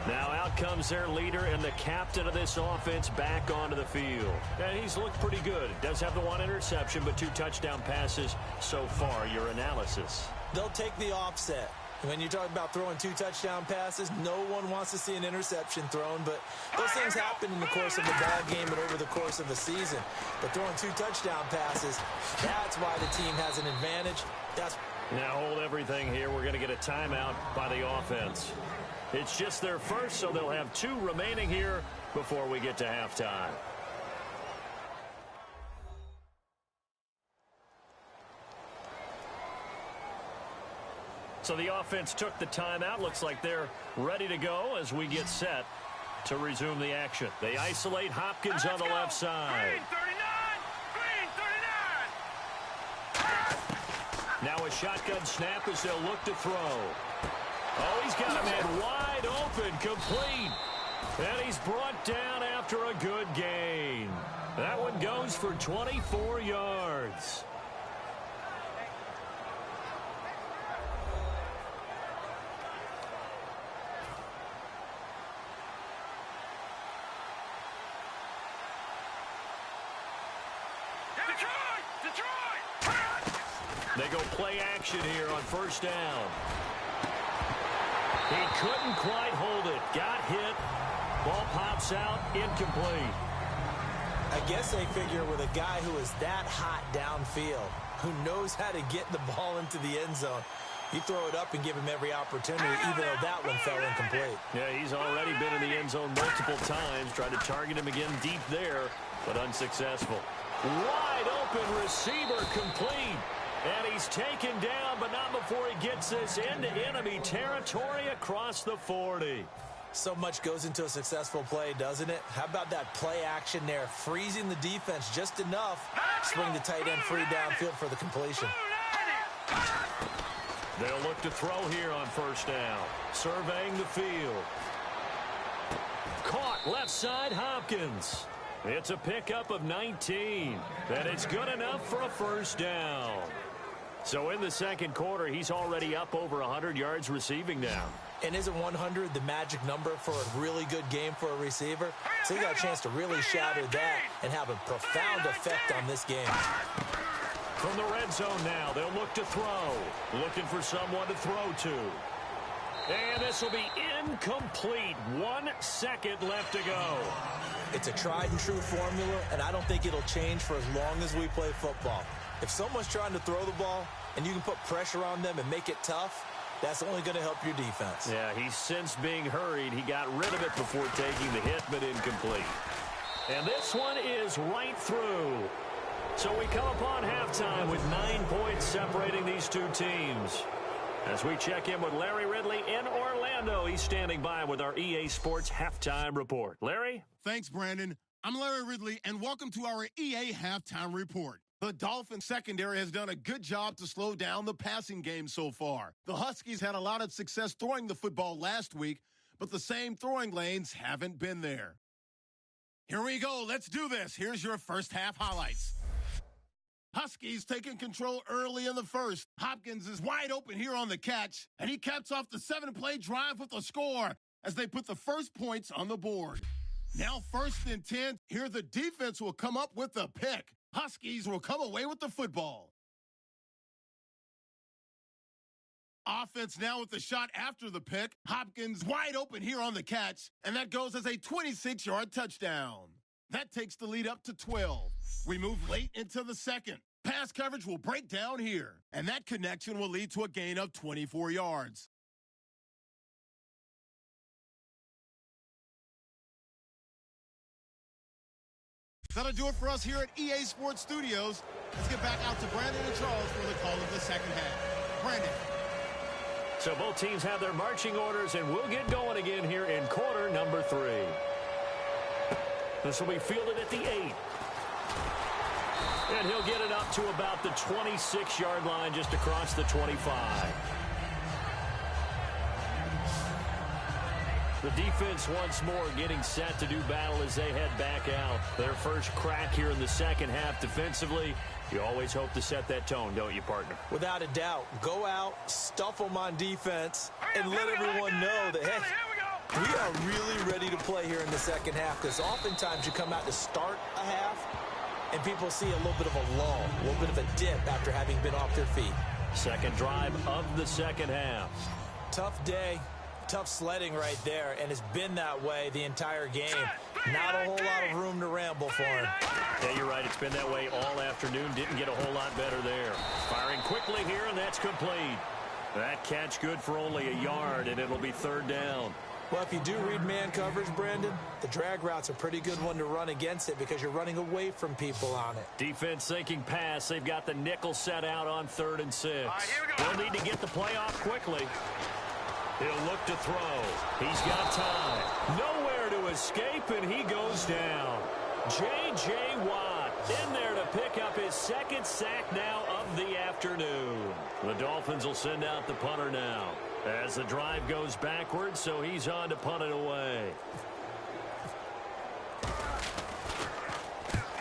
Now out comes their leader and the captain of this offense back onto the field. And he's looked pretty good. Does have the 1 interception, but 2 touchdown passes so far. Your analysis. They'll take the offset. When you talk about throwing 2 touchdown passes, no one wants to see an interception thrown, but those things happen in the course of the ball game and over the course of the season. But throwing 2 touchdown passes, that's why the team has an advantage. Now hold everything here. We're going to get a timeout by the offense. It's just their first, so they'll have 2 remaining here before we get to halftime. So the offense took the timeout. Looks like they're ready to go as we get set to resume the action. They isolate Hopkins on the left side. Green 39! Green 39! Now a shotgun snap as they'll look to throw. Oh, he's got a man wide open, complete. And he's brought down after a good gain. That one goes for 24 yards. They go play action here on first down. He couldn't quite hold it. Got hit. Ball pops out. Incomplete. I guess they figure with a guy who is that hot downfield, who knows how to get the ball into the end zone, you throw it up and give him every opportunity, even though that one fell incomplete. Yeah, he's already been in the end zone multiple times. Tried to target him again deep there, but unsuccessful. Wide open receiver, complete. And he's taken down, but not before he gets this into enemy territory across the 40. So much goes into a successful play, doesn't it? How about that play action there, freezing the defense just enough to bring the tight end free downfield for the completion. They'll look to throw here on first down. Surveying the field. Caught left side, Hopkins. It's a pickup of 19, and it's good enough for a first down. So in the second quarter, he's already up over 100 yards receiving now. And isn't 100 the magic number for a really good game for a receiver? So he got a chance to really shatter that and have a profound effect on this game. From the red zone now, they'll look to throw. Looking for someone to throw to. And this will be incomplete. 1 second left to go. It's a tried and true formula, and I don't think it'll change for as long as we play football. If someone's trying to throw the ball and you can put pressure on them and make it tough, that's only going to help your defense. Yeah, he's since being hurried. He got rid of it before taking the hit, but incomplete. And this one is right through. So we come upon halftime with 9 points separating these two teams. As we check in with Larry Ridley in Orlando, he's standing by with our EA Sports Halftime Report. Larry? Thanks, Brandon. I'm Larry Ridley, and welcome to our EA Halftime Report. The Dolphins secondary has done a good job to slow down the passing game so far. The Huskies had a lot of success throwing the football last week, but the same throwing lanes haven't been there. Here we go. Let's do this. Here's your first half highlights. Huskies taking control early in the first. Hopkins is wide open here on the catch, and he caps off the 7-play drive with a score as they put the first points on the board. Now 1st and 10. Here the defense will come up with the pick. Huskies will come away with the football. Offense now with the shot after the pick. Hopkins wide open here on the catch, and that goes as a 26-yard touchdown. That takes the lead up to 12. We move late into the second. Pass coverage will break down here, and that connection will lead to a gain of 24 yards. That'll do it for us here at EA Sports Studios. Let's get back out to Brandon and Charles for the call of the second half. Brandon. So both teams have their marching orders, and we'll get going again here in quarter number 3. This will be fielded at the 8. And he'll get it up to about the 26-yard line, just across the 25. The defense once more getting set to do battle as they head back out. Their first crack here in the second half defensively. You always hope to set that tone, don't you, partner? Without a doubt. Go out, stuff them on defense, and let everyone know that, hey, we are really ready to play here in the second half, because oftentimes you come out to start a half and people see a little bit of a lull, a little bit of a dip after having been off their feet. Second drive of the second half. Tough day, tough sledding right there, and it's been that way the entire game. Not a whole lot of room to ramble for him. Yeah, you're right. It's been that way all afternoon. Didn't get a whole lot better there. Firing quickly here, and that's complete. That catch good for only a yard, and it'll be third down. Well, if you do read man coverage, Brandon, the drag route's a pretty good one to run against it because you're running away from people on it. Defense thinking pass. They've got the nickel set out on 3rd and 6. They'll need to get the play off quickly. He'll look to throw. He's got time. Nowhere to escape, and he goes down. J.J. Watt in there to pick up his second sack now of the afternoon. The Dolphins will send out the punter now as the drive goes backwards, so he's on to punt it away.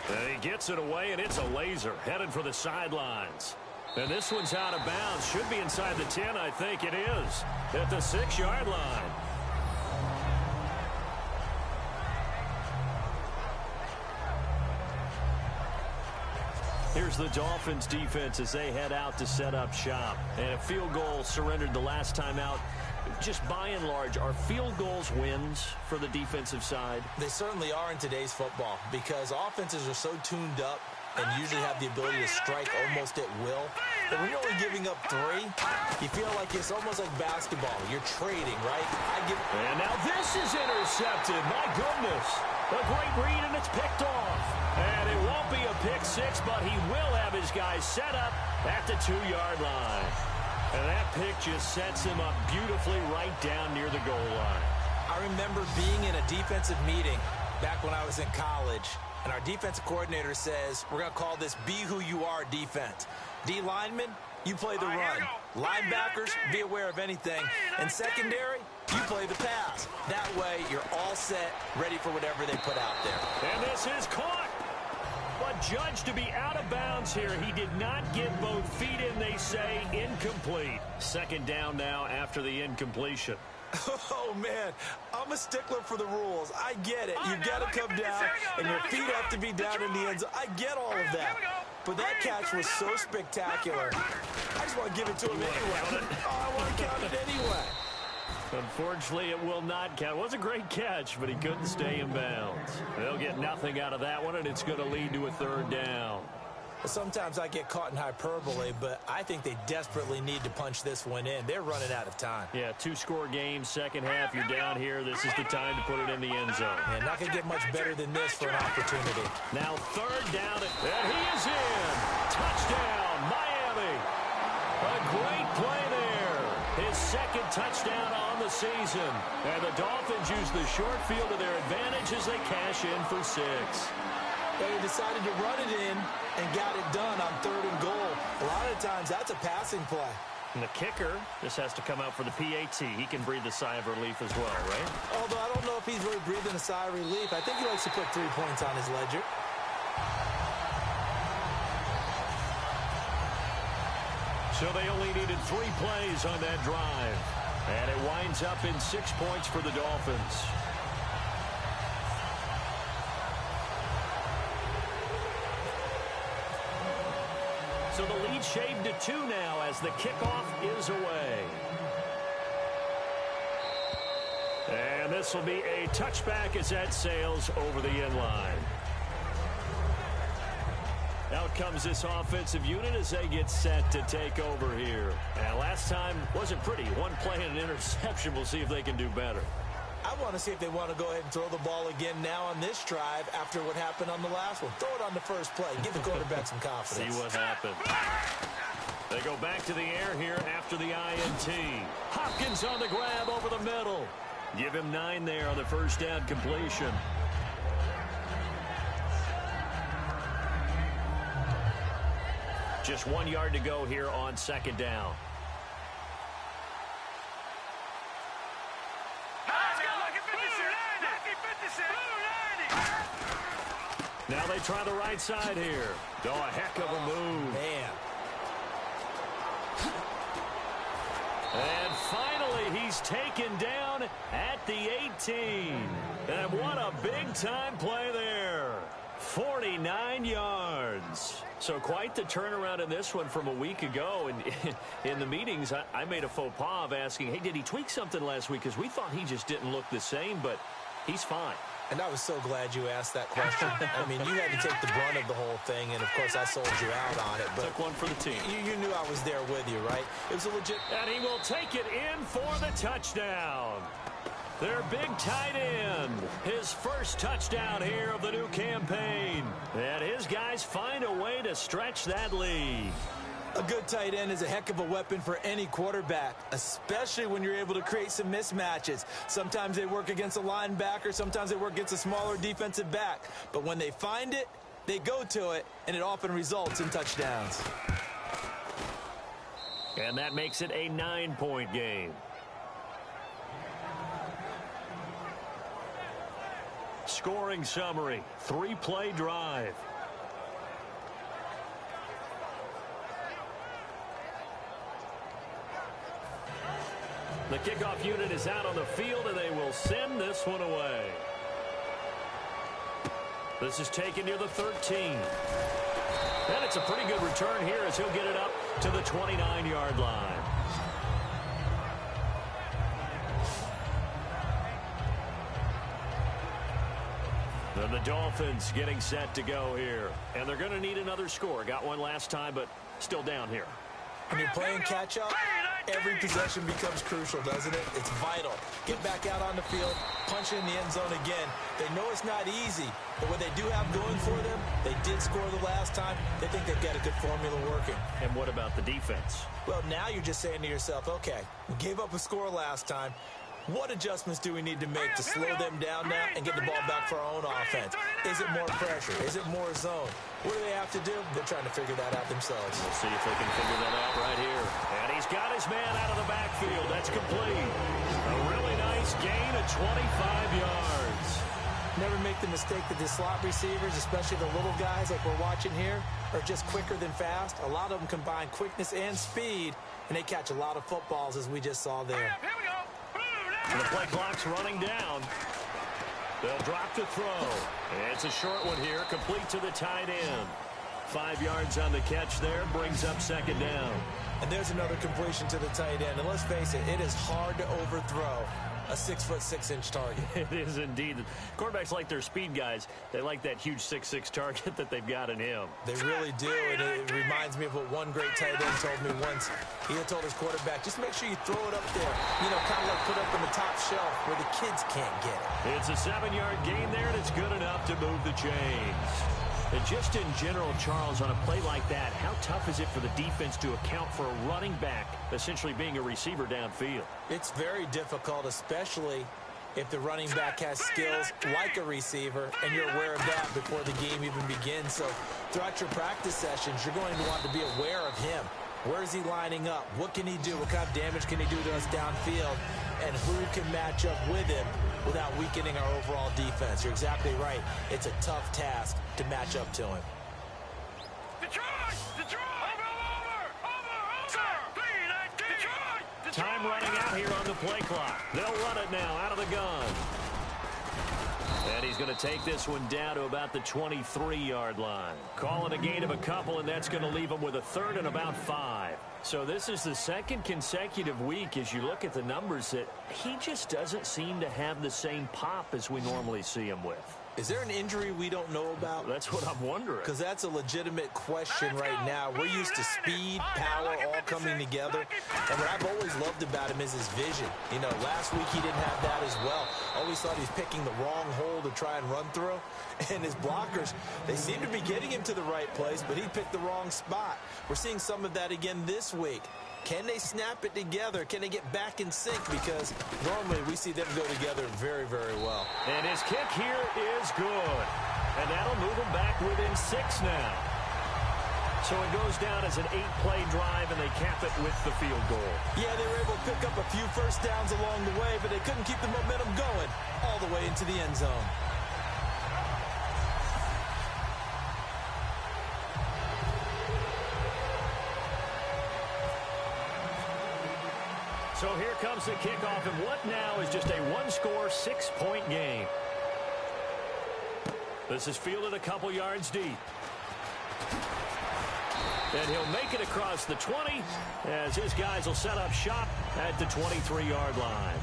And he gets it away, and it's a laser headed for the sidelines. And this one's out of bounds. Should be inside the 10, I think it is, at the 6-yard line. Here's the Dolphins defense as they head out to set up shop. And a field goal surrendered the last time out. Just by and large, are field goals wins for the defensive side? They certainly are in today's football because offenses are so tuned up and usually have the ability to strike almost at will. But when you're only giving up 3, you feel like it's almost like basketball. You're trading, right? And now this is intercepted. My goodness. A great read, and it's picked off. And it won't be a pick 6, but he will have his guys set up at the 2-yard line. And that pick just sets him up beautifully right down near the goal line. I remember being in a defensive meeting back when I was in college, and our defensive coordinator says, we're going to call this Be Who You Are defense. D linemen, you play the run. Linebackers, be aware of anything. And secondary, you play the pass. That way, you're all set, ready for whatever they put out there. And this is caught. But judged to be out of bounds here. He did not get both feet in, they say. Incomplete. Second down now after the incompletion. Oh, man, I'm a stickler for the rules. I get it. You've got to come down, and your feet have to be down in the end zone. I get all of that. But that catch was so spectacular. I just want to give it to him anyway. Oh, I want to count it anyway. Unfortunately, it will not count. It was a great catch, but he couldn't stay in bounds. They'll get nothing out of that one, and it's going to lead to a third down. Well, sometimes I get caught in hyperbole, but I think they desperately need to punch this one in. They're running out of time. Yeah, 2-score game, second half. You're down here. This is the time to put it in the end zone. Yeah, not going to get much better than this for an opportunity. Now third down, and he is in. Touchdown, Miami. A great play there. His second touchdown on the season. And the Dolphins use the short field to their advantage as they cash in for 6. They decided to run it in and got it done on 3rd and goal. A lot of times, that's a passing play. And the kicker, this has to come out for the PAT. He can breathe a sigh of relief as well, right? Although I don't know if he's really breathing a sigh of relief. I think he likes to put 3 points on his ledger. So they only needed 3 plays on that drive. And it winds up in 6 points for the Dolphins. So the lead shaved to 2 now as the kickoff is away. And this will be a touchback as that sails over the end line. Out comes this offensive unit as they get set to take over here. And last time wasn't pretty. 1 play and an interception. We'll see if they can do better. I want to see if they want to go ahead and throw the ball again now on this drive after what happened on the last one. Throw it on the first play. Give the quarterback some confidence. See what happens. They go back to the air here after the INT. Hopkins on the grab over the middle. Give him 9 there on the first down completion. Just 1 yard to go here on second down. Now they try the right side here. Oh, a heck of a move. Man. And finally, he's taken down at the 18. And what a big-time play there. 49 yards. So quite the turnaround in this one from a week ago. And in the meetings, I made a faux pas of asking, hey, did he tweak something last week? Because we thought he just didn't look the same, but he's fine. And I was so glad you asked that question. I mean, you had to take the brunt of the whole thing, and, of course, I sold you out on it. But took one for the team. You knew I was there with you, right? It was a legit... And he will take it in for the touchdown. Their big tight end. His first touchdown here of the new campaign. And his guys find a way to stretch that lead. A good tight end is a heck of a weapon for any quarterback, especially when you're able to create some mismatches. Sometimes they work against a linebacker. Sometimes they work against a smaller defensive back. But when they find it, They go to it, and it often results in touchdowns. And that makes it a 9-point game. Scoring summary, 3-play drive. The kickoff unit is out on the field, and they will send this one away. This is taken near the 13. And it's a pretty good return here as he'll get it up to the 29-yard line. And the Dolphins getting set to go here. And they're going to need another score. Got one last time, but still down here. When you're playing catch-up, every possession becomes crucial, doesn't it? It's vital. Get back out on the field, punch it in the end zone again. They know it's not easy, but what they do have going for them, they did score the last time. They think they've got a good formula working. And what about the defense? Well, now you're just saying to yourself, okay, we gave up a score last time. What adjustments do we need to make to slow them down now and get the ball back for our own offense? Is it more pressure? Is it more zone? What do they have to do? They're trying to figure that out themselves. We'll see if they can figure that out right here. And he's got his man out of the backfield. That's complete. A really nice gain of 25 yards. Never make the mistake that the slot receivers, especially the little guys like we're watching here, are just quicker than fast. A lot of them combine quickness and speed, and they catch a lot of footballs, as we just saw there. Here we go. And the play clock's running down. They'll drop to throw. It's a short one here, complete to the tight end. 5 yards on the catch there, brings up second down. And there's another completion to the tight end. And let's face it, it is hard to overthrow a 6'6" target. It is indeed. Quarterbacks like their speed guys. They like that huge 6'6" target that they've got in him. They really do, and it reminds me of what one great tight end told me once. He had told his quarterback, just make sure you throw it up there, you know, kind of like put up on the top shelf where the kids can't get it. It's a 7-yard gain there, and it's good enough to move the chains. And just in general, Charles, on a play like that, how tough is it for the defense to account for a running back essentially being a receiver downfield? It's very difficult, especially if the running back has skills like a receiver, and you're aware of that before the game even begins. So throughout your practice sessions, you're going to want to be aware of him. Where is he lining up? What can he do? What kind of damage can he do to us downfield? And who can match up with him without weakening our overall defense? You're exactly right. It's a tough task to match up to him. Detroit! Detroit! Over! 3-19! Detroit! Time running out here on the play clock. They'll run it now out of the gun. And he's going to take this one down to about the 23-yard line. Call it a gain of a couple, and that's going to leave him with a third and about 5. So this is the second consecutive week, as you look at the numbers, that he just doesn't seem to have the same pop as we normally see him with. Is there an injury we don't know about? That's what I'm wondering. Because that's a legitimate question right now. We're used to speed, power, all coming together. And what I've always loved about him is his vision. You know, last week he didn't have that as well. Always thought he was picking the wrong hole to try and run through. And his blockers, they seem to be getting him to the right place, but he picked the wrong spot. We're seeing some of that again this week. Can they snap it together? Can they get back in sync? Because normally we see them go together very, very well. And his kick here is good. And that'll move him back within 6 now. So it goes down as an 8-play drive, and they cap it with the field goal. Yeah, they were able to pick up a few first downs along the way, but they couldn't keep the momentum going all the way into the end zone. So here comes the kickoff, and what now is just a one-score, 6-point game. This is fielded a couple yards deep. And he'll make it across the 20 as his guys will set up shop at the 23-yard line.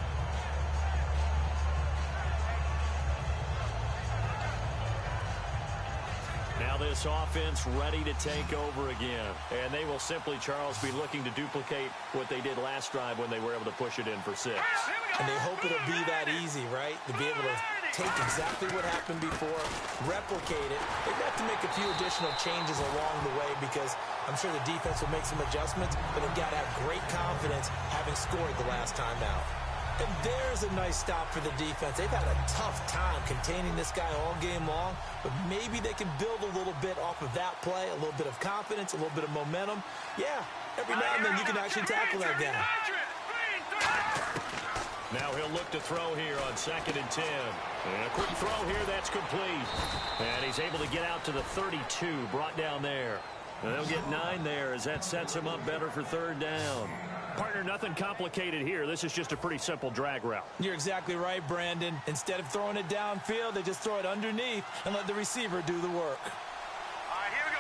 Now this offense ready to take over again. And they will simply, Charles, be looking to duplicate what they did last drive when they were able to push it in for 6. And they hope it'll be that easy, right? To be able to take exactly what happened before, replicate it. They've got to make a few additional changes along the way because I'm sure the defense will make some adjustments, but they've got to have great confidence having scored the last time out. And there's a nice stop for the defense. They've had a tough time containing this guy all game long, but maybe they can build a little bit off of that play, a little bit of confidence, a little bit of momentum. Yeah, every now and then you can actually tackle that guy. Now he'll look to throw here on 2nd and 10. And a quick throw here, that's complete. And he's able to get out to the 32, brought down there. And they'll get 9 there as that sets him up better for 3rd down. Partner, nothing complicated here. This is just a pretty simple drag route. You're exactly right, Brandon. Instead of throwing it downfield, they just throw it underneath and let the receiver do the work. All right, here we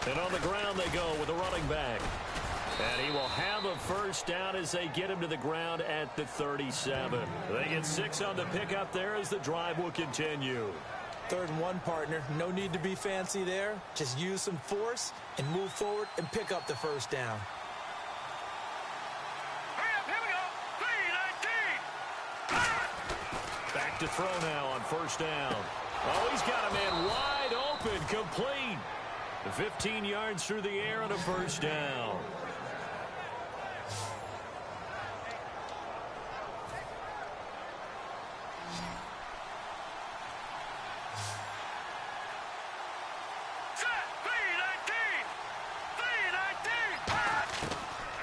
go. And on the ground they go with the running back. And he will have a 1st down as they get him to the ground at the 37. They get 6 on the pickup there as the drive will continue. 3rd and 1, partner. No need to be fancy there. Just use some force and move forward and pick up the 1st down. Hurry up, here we go. 3-19. Back to throw now on 1st down. Oh, he's got a man wide open, complete. 15 yards through the air on a 1st down.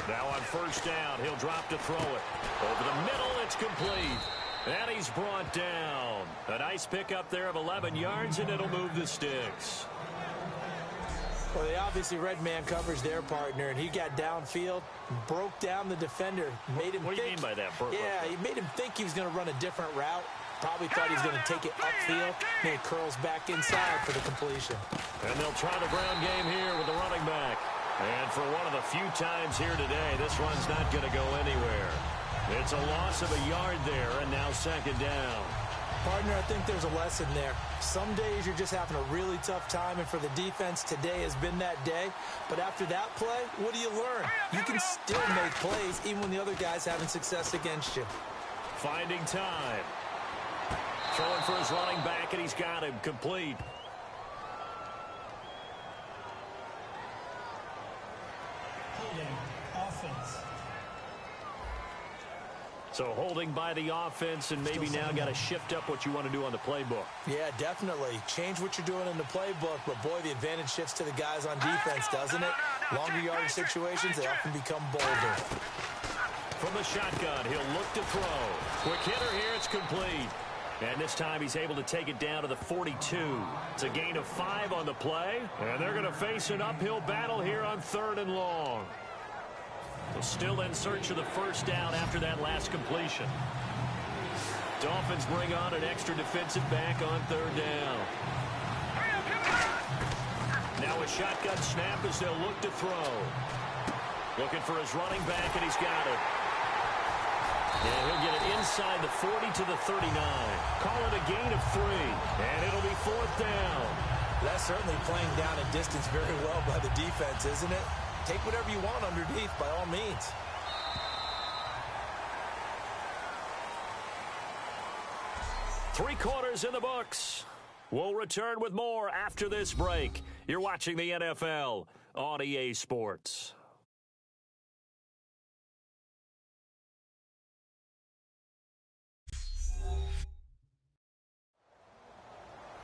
Now on 1st down, he'll drop to throw it. Over the middle, it's complete. And he's brought down. A nice pickup there of 11 yards, and it'll move the sticks. Well, they obviously read man coverage their partner, and he got downfield, broke down the defender, made him What do you mean by that, Burke? Yeah, he made him think he was going to run a different route. Probably thought he was going to take it upfield. Then it curls back inside for the completion. And they'll try the ground game here with the running back. And for one of the few times here today, this run's not going to go anywhere. It's a loss of a yard there, and now 2nd down. Partner, I think there's a lesson there. Some days you're just having a really tough time, and for the defense, today has been that day. But after that play, what do you learn? You can still make plays even when the other guy's having success against you. Finding time. Throwing for his running back, and he's got him complete. Offense. So holding by the offense, and maybe now got to shift up what you want to do on the playbook. Yeah, definitely. Change what you're doing in the playbook, but boy, the advantage shifts to the guys on defense, doesn't it? Longer yardage situations, they often become bolder. From the shotgun, he'll look to throw. Quick hitter here, it's complete. And this time he's able to take it down to the 42. It's a gain of 5 on the play, and they're going to face an uphill battle here on 3rd and long. So still in search of the 1st down after that last completion. Dolphins bring on an extra defensive back on 3rd down. Now a shotgun snap as they'll look to throw. Looking for his running back, and he's got it. And he'll get it inside the 40 to the 39. Call it a gain of 3, and it'll be 4th down. That's certainly playing down in distance very well by the defense, isn't it? Take whatever you want underneath by all means. Three quarters in the books. We'll return with more after this break. You're watching the NFL on EA Sports.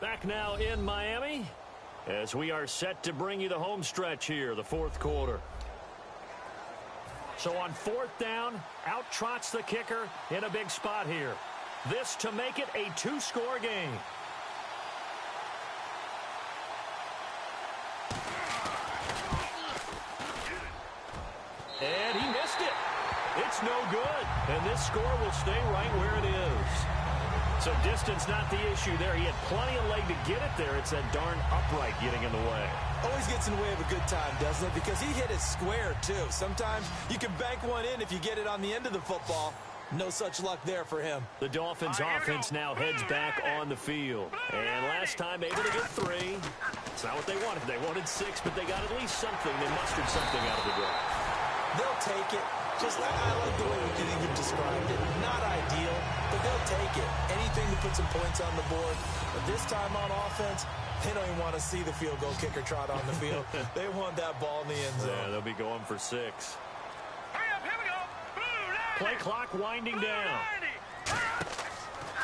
Back now in Miami as we are set to bring you the home stretch here, the 4th quarter. So on 4th down, out trots the kicker in a big spot here. This to make it a 2-score game. And he missed it. It's no good. And this score will stay right where it is. So distance not the issue there. He had plenty of leg to get it there. It's that darn upright getting in the way. Always gets in the way of a good time, doesn't it? Because he hit it square, too. Sometimes you can bank one in if you get it on the end of the football. No such luck there for him. The Dolphins offense now heads back on the field. And last time able to get 3. It's not what they wanted. They wanted 6, but they got at least something. They mustered something out of the drive. They'll take it. Just I like the way we can even describe it. Not ideal, but they'll take it. Anything to put some points on the board. But this time on offense, they don't even want to see the field goal kicker trot on the field. They want that ball in the end zone. Yeah, they'll be going for 6. Hurry up, Play clock winding down.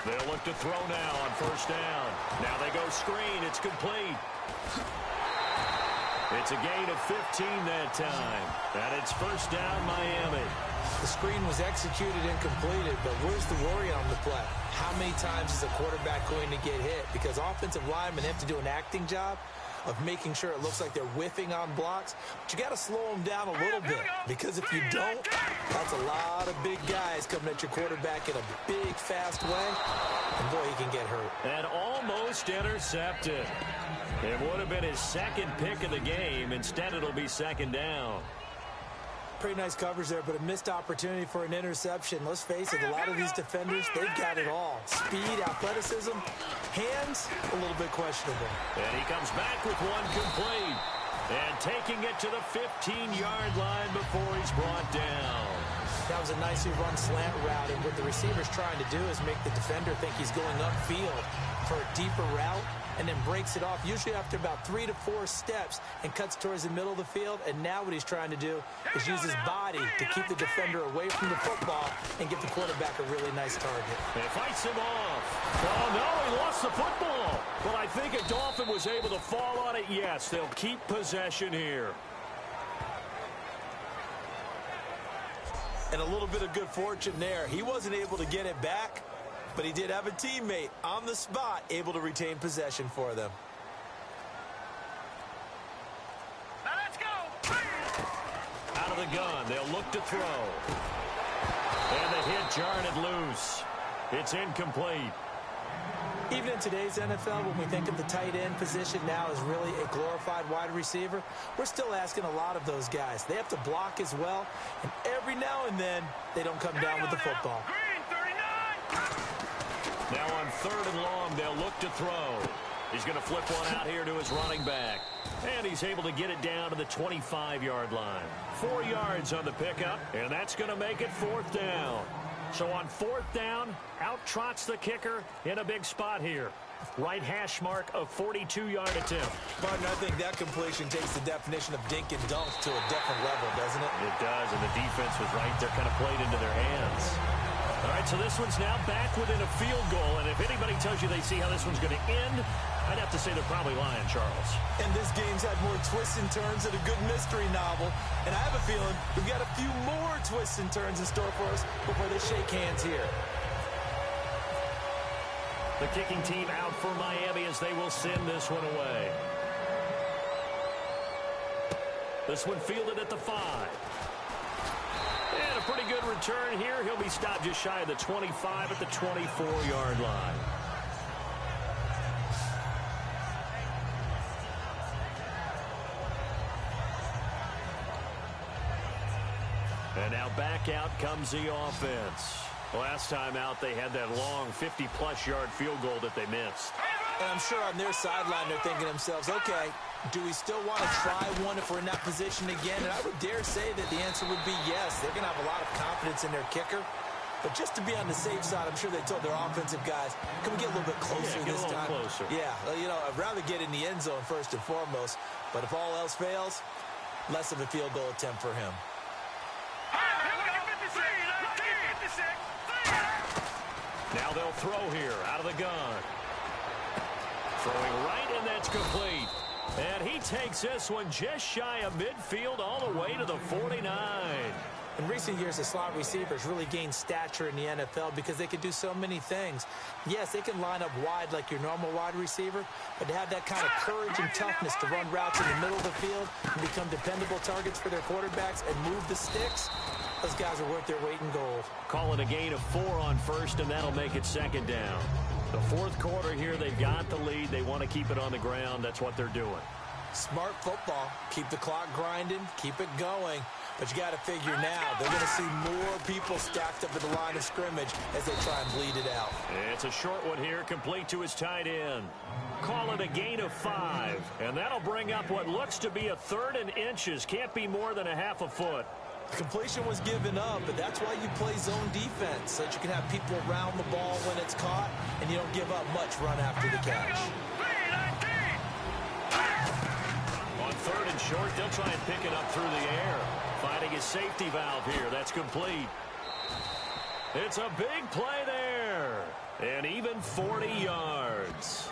They'll look to throw now on first down. Now they go screen. It's complete. It's a gain of 15 that time. And it's first down, Miami. The screen was executed and completed, but where's the worry on the play? How many times is a quarterback going to get hit? Because offensive linemen have to do an acting job of making sure it looks like they're whiffing on blocks. But you got to slow them down a little bit, because if you don't, that's a lot of big guys coming at your quarterback in a big, fast way. And boy, he can get hurt. And almost intercepted. It would have been his second pick of the game. Instead, it'll be second down. Pretty nice coverage there, but a missed opportunity for an interception. Let's face it, a lot of these defenders, they've got it all. Speed, athleticism, hands, a little bit questionable. And he comes back with one complete. And taking it to the 15-yard line before he's brought down. That was a nicely run slant route, and what the receiver's trying to do is make the defender think he's going upfield for a deeper route, and then breaks it off, usually after about 3 to 4 steps, and cuts towards the middle of the field. And now what he's trying to do is use his body to keep the defender away from the football and give the quarterback a really nice target. He fights him off. Oh, no, he lost the football. But I think a Dolphin was able to fall on it. Yes, they'll keep possession here. And a little bit of good fortune there. He wasn't able to get it back, but he did have a teammate on the spot able to retain possession for them. Now let's go. Out of the gun, they'll look to throw. And the hit jarred loose. It's incomplete. Even in today's NFL, when we think of the tight end position now as really a glorified wide receiver, we're still asking a lot of those guys. They have to block as well, and every now and then, they don't come down with the football. Green, 39. Now on 3rd and long, they'll look to throw. He's going to flip one out here to his running back. And he's able to get it down to the 25-yard line. 4 yards on the pickup, and that's going to make it 4th down. So on 4th down, out trots the kicker in a big spot here. Right hash mark of 42-yard attempt. Martin, I think that completion takes the definition of dink and dunk to a different level, doesn't it? It does, and the defense was right there, kind of played into their hands. All right, so this one's now back within a field goal, and if anybody tells you they see how this one's going to end, I'd have to say they're probably lying, Charles. And this game's had more twists and turns than a good mystery novel, and I have a feeling we've got a few more twists and turns in store for us before they shake hands here. The kicking team out for Miami as they will send this one away. This one fielded at the 5. And a pretty good return here. He'll be stopped just shy of the 25 at the 24-yard line. And now back out comes the offense. Last time out, they had that long 50-plus yard field goal that they missed. And I'm sure on their sideline, they're thinking to themselves, okay, do we still want to try one if we're in that position again? And I would dare say that the answer would be yes. They're going to have a lot of confidence in their kicker. But just to be on the safe side, I'm sure they told their offensive guys, can we get a little bit closer this time? Closer. Yeah, you know, I'd rather get in the end zone first and foremost. But if all else fails, less of a field goal attempt for him. Now they'll throw here out of the gun. Throwing right, and that's complete. And he takes this one just shy of midfield all the way to the 49. In recent years, the slot receivers really gained stature in the NFL because they can do so many things. Yes, they can line up wide like your normal wide receiver, but to have that kind of courage and toughness to run routes in the middle of the field and become dependable targets for their quarterbacks and move the sticks, those guys are worth their weight in gold. Call it a gain of 4 on first, and that'll make it 2nd down. The 4th quarter here, they've got the lead. They want to keep it on the ground. That's what they're doing. Smart football. Keep the clock grinding. Keep it going. But you got to figure now, they're going to see more people stacked up at the line of scrimmage as they try and bleed it out. It's a short one here, complete to his tight end. Call it a gain of 5, and that'll bring up what looks to be a 3rd and inches. Can't be more than a half a foot. The completion was given up, but that's why you play zone defense, so that you can have people around the ball when it's caught, and you don't give up much run after the catch. On 3rd and short, they'll try and pick it up through the air. Finding his safety valve here. That's complete. It's a big play there. And even 40 yards.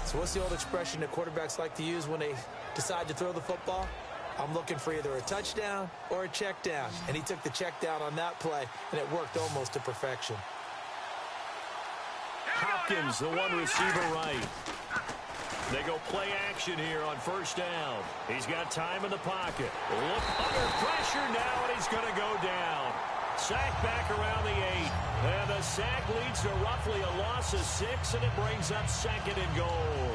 So what's the old expression that quarterbacks like to use when they decide to throw the football? I'm looking for either a touchdown or a check down. And he took the check down on that play, and it worked almost to perfection. Hopkins, the one receiver right. They go play action here on first down. He's got time in the pocket. Look under pressure now, and he's going to go down. Sack back around the 8. And the sack leads to roughly a loss of 6, and it brings up 2nd and goal.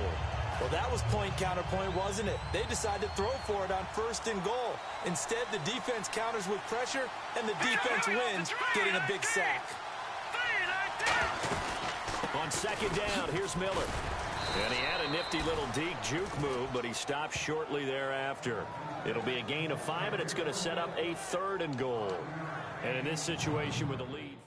Well, that was point counterpoint, wasn't it? They decided to throw for it on 1st and goal. Instead, the defense counters with pressure, and the defense wins, getting a big sack. On 2nd down, here's Miller. And he had a nifty little deke juke move, but he stopped shortly thereafter. It'll be a gain of 5, and it's going to set up a 3rd and goal. And in this situation with a lead.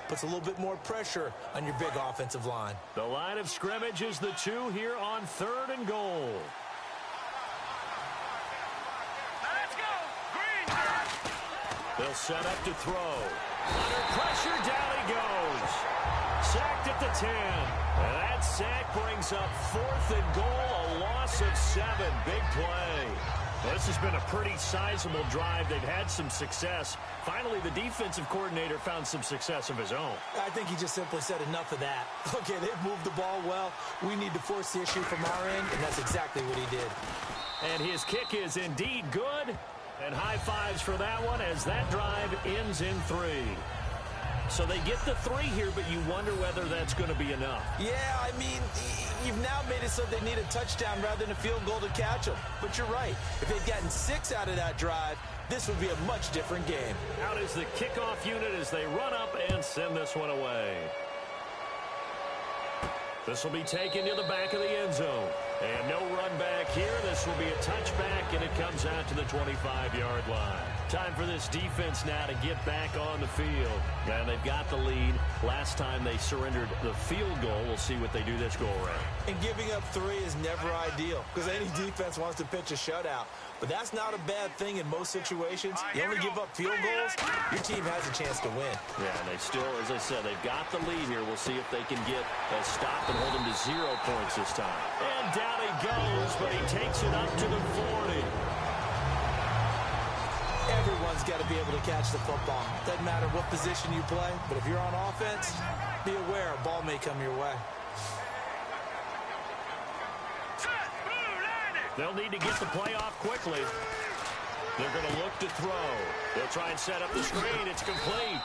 Puts a little bit more pressure on your big offensive line. The line of scrimmage is the 2 here on 3rd and goal. Let's go. Green. They'll set up to throw. Under pressure, down he goes. Sacked at the 10. And that sack brings up 4th and goal, a loss of 7. Big play. Well, this has been a pretty sizable drive. They've had some success. Finally, the defensive coordinator found some success of his own. I think he just simply said enough of that. Okay, they've moved the ball well. We need to force the issue from our end, and that's exactly what he did. And his kick is indeed good. And high fives for that one as that drive ends in 3. So they get the 3 here, but you wonder whether that's going to be enough. Yeah, I mean, you've now made it so they need a touchdown rather than a field goal to catch them. But you're right. If they'd gotten 6 out of that drive, this would be a much different game. Out is the kickoff unit as they run up and send this one away. This will be taken to the back of the end zone. And no run back here. This will be a touchback, and it comes out to the 25-yard line. Time for this defense now to get back on the field. And they've got the lead. Last time they surrendered the field goal. We'll see what they do this go-around. And giving up 3 is never ideal because any defense wants to pitch a shutout. But that's not a bad thing in most situations. You only give up field goals, your team has a chance to win. Yeah, and they still, as I said, they've got the lead here. We'll see if they can get a stop and hold them to 0 points this time. And down he goes, but he takes it up to the 40. Everyone's got to be able to catch the football. Doesn't matter what position you play, but if you're on offense, be aware a ball may come your way. They'll need to get the play off quickly. They're going to look to throw. They'll try and set up the screen. It's complete.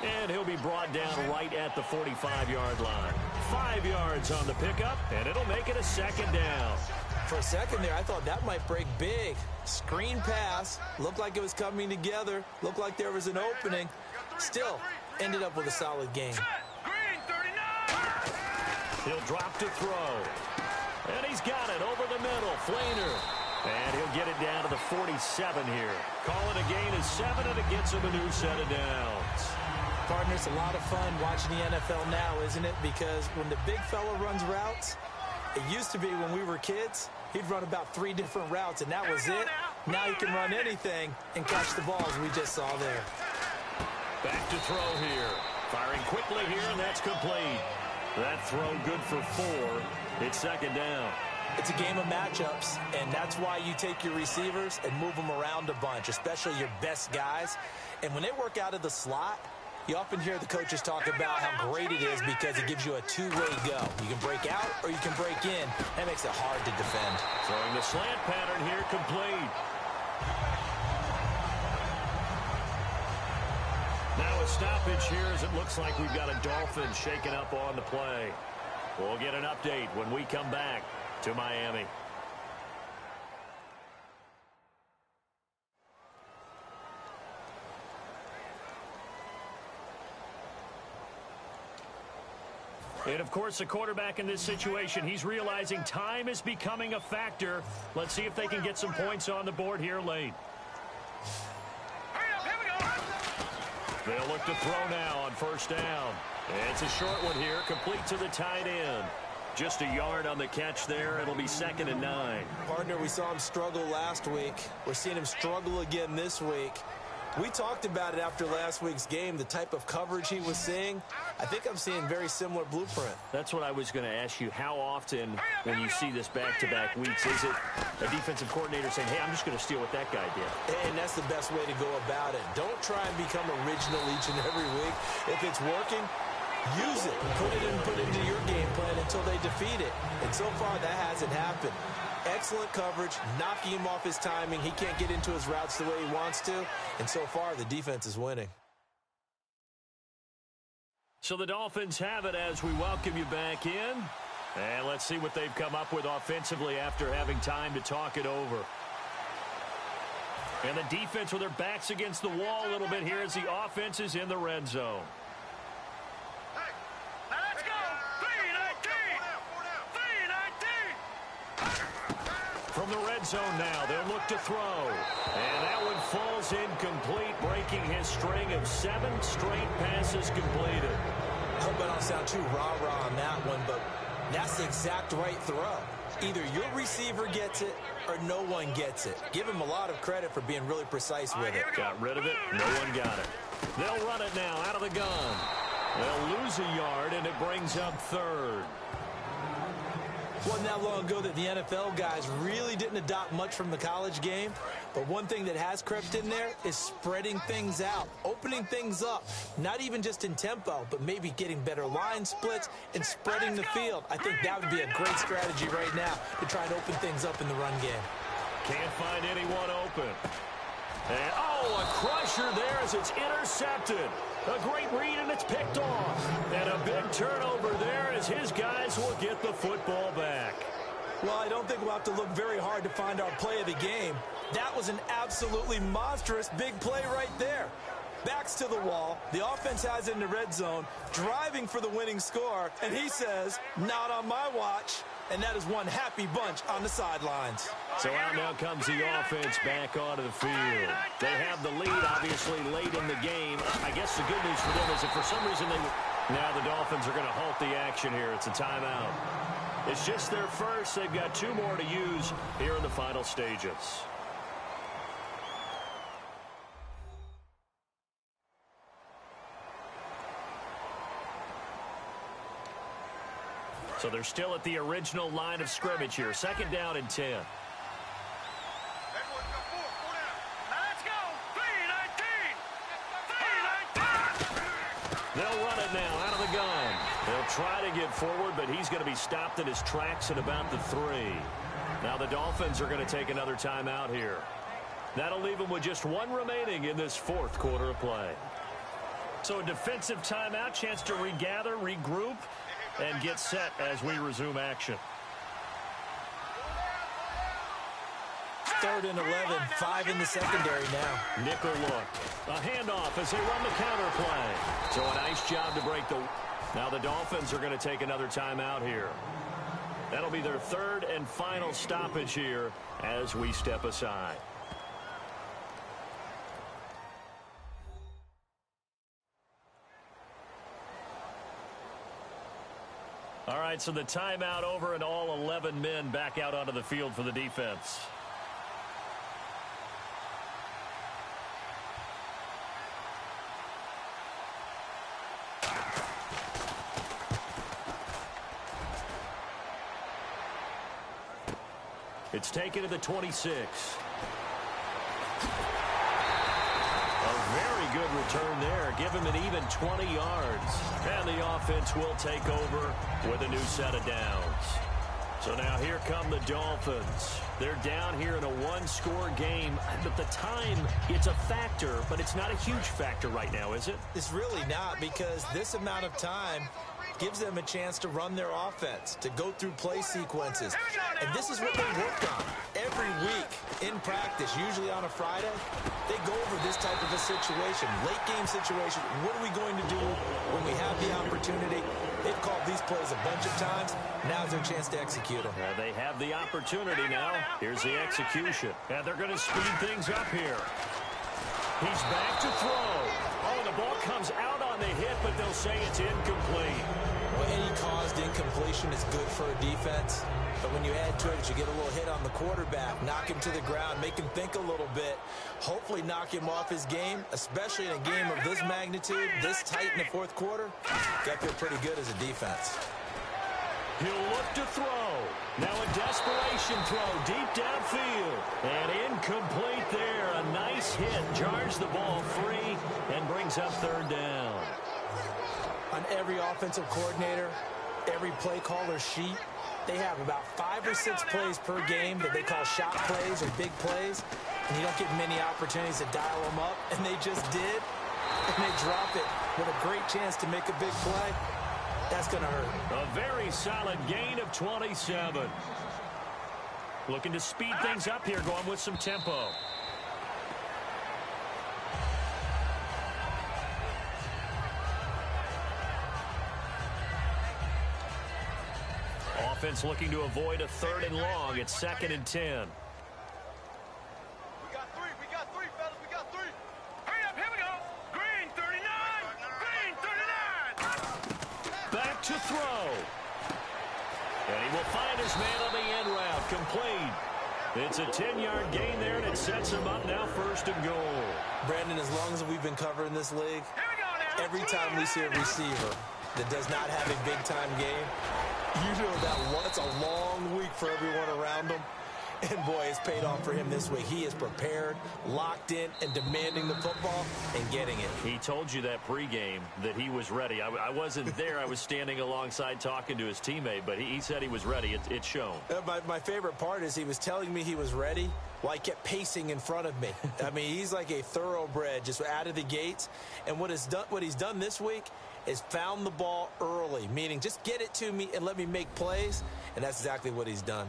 And he'll be brought down right at the 45-yard line. 5 yards on the pickup, and it'll make it a 2nd down. For a second there, I thought that might break big. Screen pass. Looked like it was coming together. Looked like there was an opening. Still, ended up with a solid game. Green 39. He'll drop to throw. And he's got it over the middle. Flainer. And he'll get it down to the 47 here. Call it a gain of 7, and it gets him a new set of downs. Partner, it's a lot of fun watching the NFL now, isn't it? Because when the big fella runs routes, it used to be when we were kids, he'd run about 3 different routes, and that was it. Now he can run anything and catch the ball, as we just saw there. Back to throw here. Firing quickly here, and that's complete. That throw good for 4. It's 2nd down. It's a game of matchups, and that's why you take your receivers and move them around a bunch, especially your best guys. And when they work out of the slot, you often hear the coaches talk about how great it is because it gives you a 2-way go. You can break out or you can break in. That makes it hard to defend. Throwing the slant pattern here complete. Now a stoppage here as it looks like we've got a Dolphin shaken up on the play. We'll get an update when we come back to Miami. And, of course, the quarterback in this situation, he's realizing time is becoming a factor. Let's see if they can get some points on the board here late. Hurry up, here we go. They'll look to throw now on first down. It's a short one here, complete to the tight end. Just a yard on the catch there. It'll be 2nd and 9. Partner, we saw him struggle last week. We're seeing him struggle again this week. We talked about it after last week's game, the type of coverage he was seeing. I think I'm seeing very similar blueprint. That's what I was going to ask you. How often, when you see this back-to-back weeks, is it a defensive coordinator saying, hey, I'm just going to steal what that guy did? And that's the best way to go about it. Don't try and become original each and every week. If it's working, use it. Put it into your game plan until they defeat it. And so far, that hasn't happened. Excellent coverage, knocking him off his timing. He can't get into his routes the way he wants to. And so far, the defense is winning. So the Dolphins have it as we welcome you back in. And let's see what they've come up with offensively after having time to talk it over. And the defense with their backs against the wall a little bit here as the offense is in the red zone. Let's go. 3-19. 3-19. From the red zone now, they'll look to throw. And that one falls incomplete, breaking his string of 7 straight passes completed. I hope I don't sound too rah-rah on that one, but that's the exact right throw. Either your receiver gets it or no one gets it. Give him a lot of credit for being really precise with it. Got rid of it. No one got it. They'll run it now out of the gun. They'll lose a yard, and it brings up 3rd. Wasn't that long ago that the NFL guys really didn't adopt much from the college game. But one thing that has crept in there is spreading things out, opening things up, not even just in tempo, but maybe getting better line splits and spreading the field. I think that would be a great strategy right now to try and open things up in the run game. Can't find anyone open. And, a crusher there as it's intercepted. A great read, and it's picked off. And a big turnover there as his guys will get the football back. Well, I don't think we'll have to look very hard to find our play of the game. That was an absolutely monstrous big play right there. Backs to the wall. The offense has it in the red zone, driving for the winning score. And he says, not on my watch. And that is one happy bunch on the sidelines. So out now comes the offense back onto the field. They have the lead, obviously, late in the game. I guess the good news for them is if for some reason now the Dolphins are going to halt the action here. It's a timeout. It's just their first. They've got 2 more to use here in the final stages. So they're still at the original line of scrimmage here. 2nd down and 10. Let's go. 3-19. 3-19. They'll run it now out of the gun. They'll try to get forward, but he's going to be stopped in his tracks at about the 3. Now the Dolphins are going to take another timeout here. That'll leave them with just 1 remaining in this 4th quarter of play. So a defensive timeout, chance to regather, regroup, and get set as we resume action. 3rd and 11, 5 in the secondary now. Nickel look. A handoff as they run the counter play. So a nice job to break the... Now the Dolphins are going to take another timeout here. That'll be their 3rd and final stoppage here as we step aside. All right, so the timeout over and all 11 men back out onto the field for the defense. It's taken to the 26. Very good return there. Give him an even 20 yards. And the offense will take over with a new set of downs. So now here come the Dolphins. They're down here in a 1-score game. But the time, it's a factor, but it's not a huge factor right now, is it? It's really not, because this amount of time gives them a chance to run their offense, to go through play sequences. And this is what they work on every week in practice, usually on a Friday. They go over this type of a situation, late game situation. What are we going to do when we have the opportunity? They've called these plays a bunch of times. Now's their chance to execute them. They have the opportunity now. Here's the execution. And they're going to speed things up here. He's back to throw. Oh, the ball comes out on the hit, but they'll say it's incomplete. Well, any caused incompletion is good for a defense. But when you add to it, you get a little hit on the quarterback, knock him to the ground, make him think a little bit, hopefully knock him off his game, especially in a game of this magnitude, this tight in the fourth quarter. Got to feel pretty good as a defense. He'll look to throw. Now a desperation throw deep downfield. And incomplete there. A nice hit. Jars the ball free and brings up third down. On every offensive coordinator, every play caller sheet, they have about 5 or 6 plays per game that they call shot plays or big plays. And you don't get many opportunities to dial them up. And they just did. And they drop it with a great chance to make a big play. That's going to hurt. A very solid gain of 27. Looking to speed things up here, going with some tempo. Offense looking to avoid a 3rd and long. It's 2nd and 10. We got 3. We got 3, fellas. We got 3. Hurry up. Here we go. Green 39. Green 39. Back to throw. And he will find his man on the end route. Complete. It's a 10-yard gain there, and it sets him up now 1st and goal. Brandon, as long as we've been covering this league, every time we see a receiver that does not have a big-time game, you know that it's a long week for everyone around him. And, boy, it's paid off for him this week. He is prepared, locked in, and demanding the football and getting it. He told you that pregame that he was ready. I wasn't there. I was standing alongside talking to his teammate, but he said he was ready. It's shown. My favorite part is he was telling me he was ready while he kept pacing in front of me. I mean, he's like a thoroughbred just out of the gates. And what he's done this week is found the ball early, meaning just get it to me and let me make plays. And that's exactly what he's done.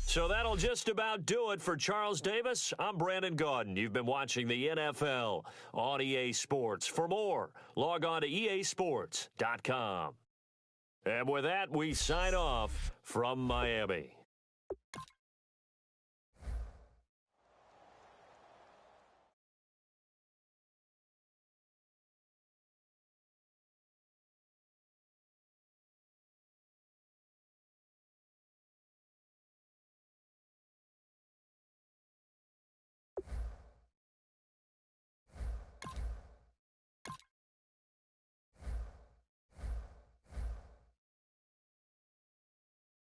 So that'll just about do it for Charles Davis. I'm Brandon Gaudin. You've been watching the NFL on EA Sports. For more, log on to easports.com. And with that, we sign off from Miami.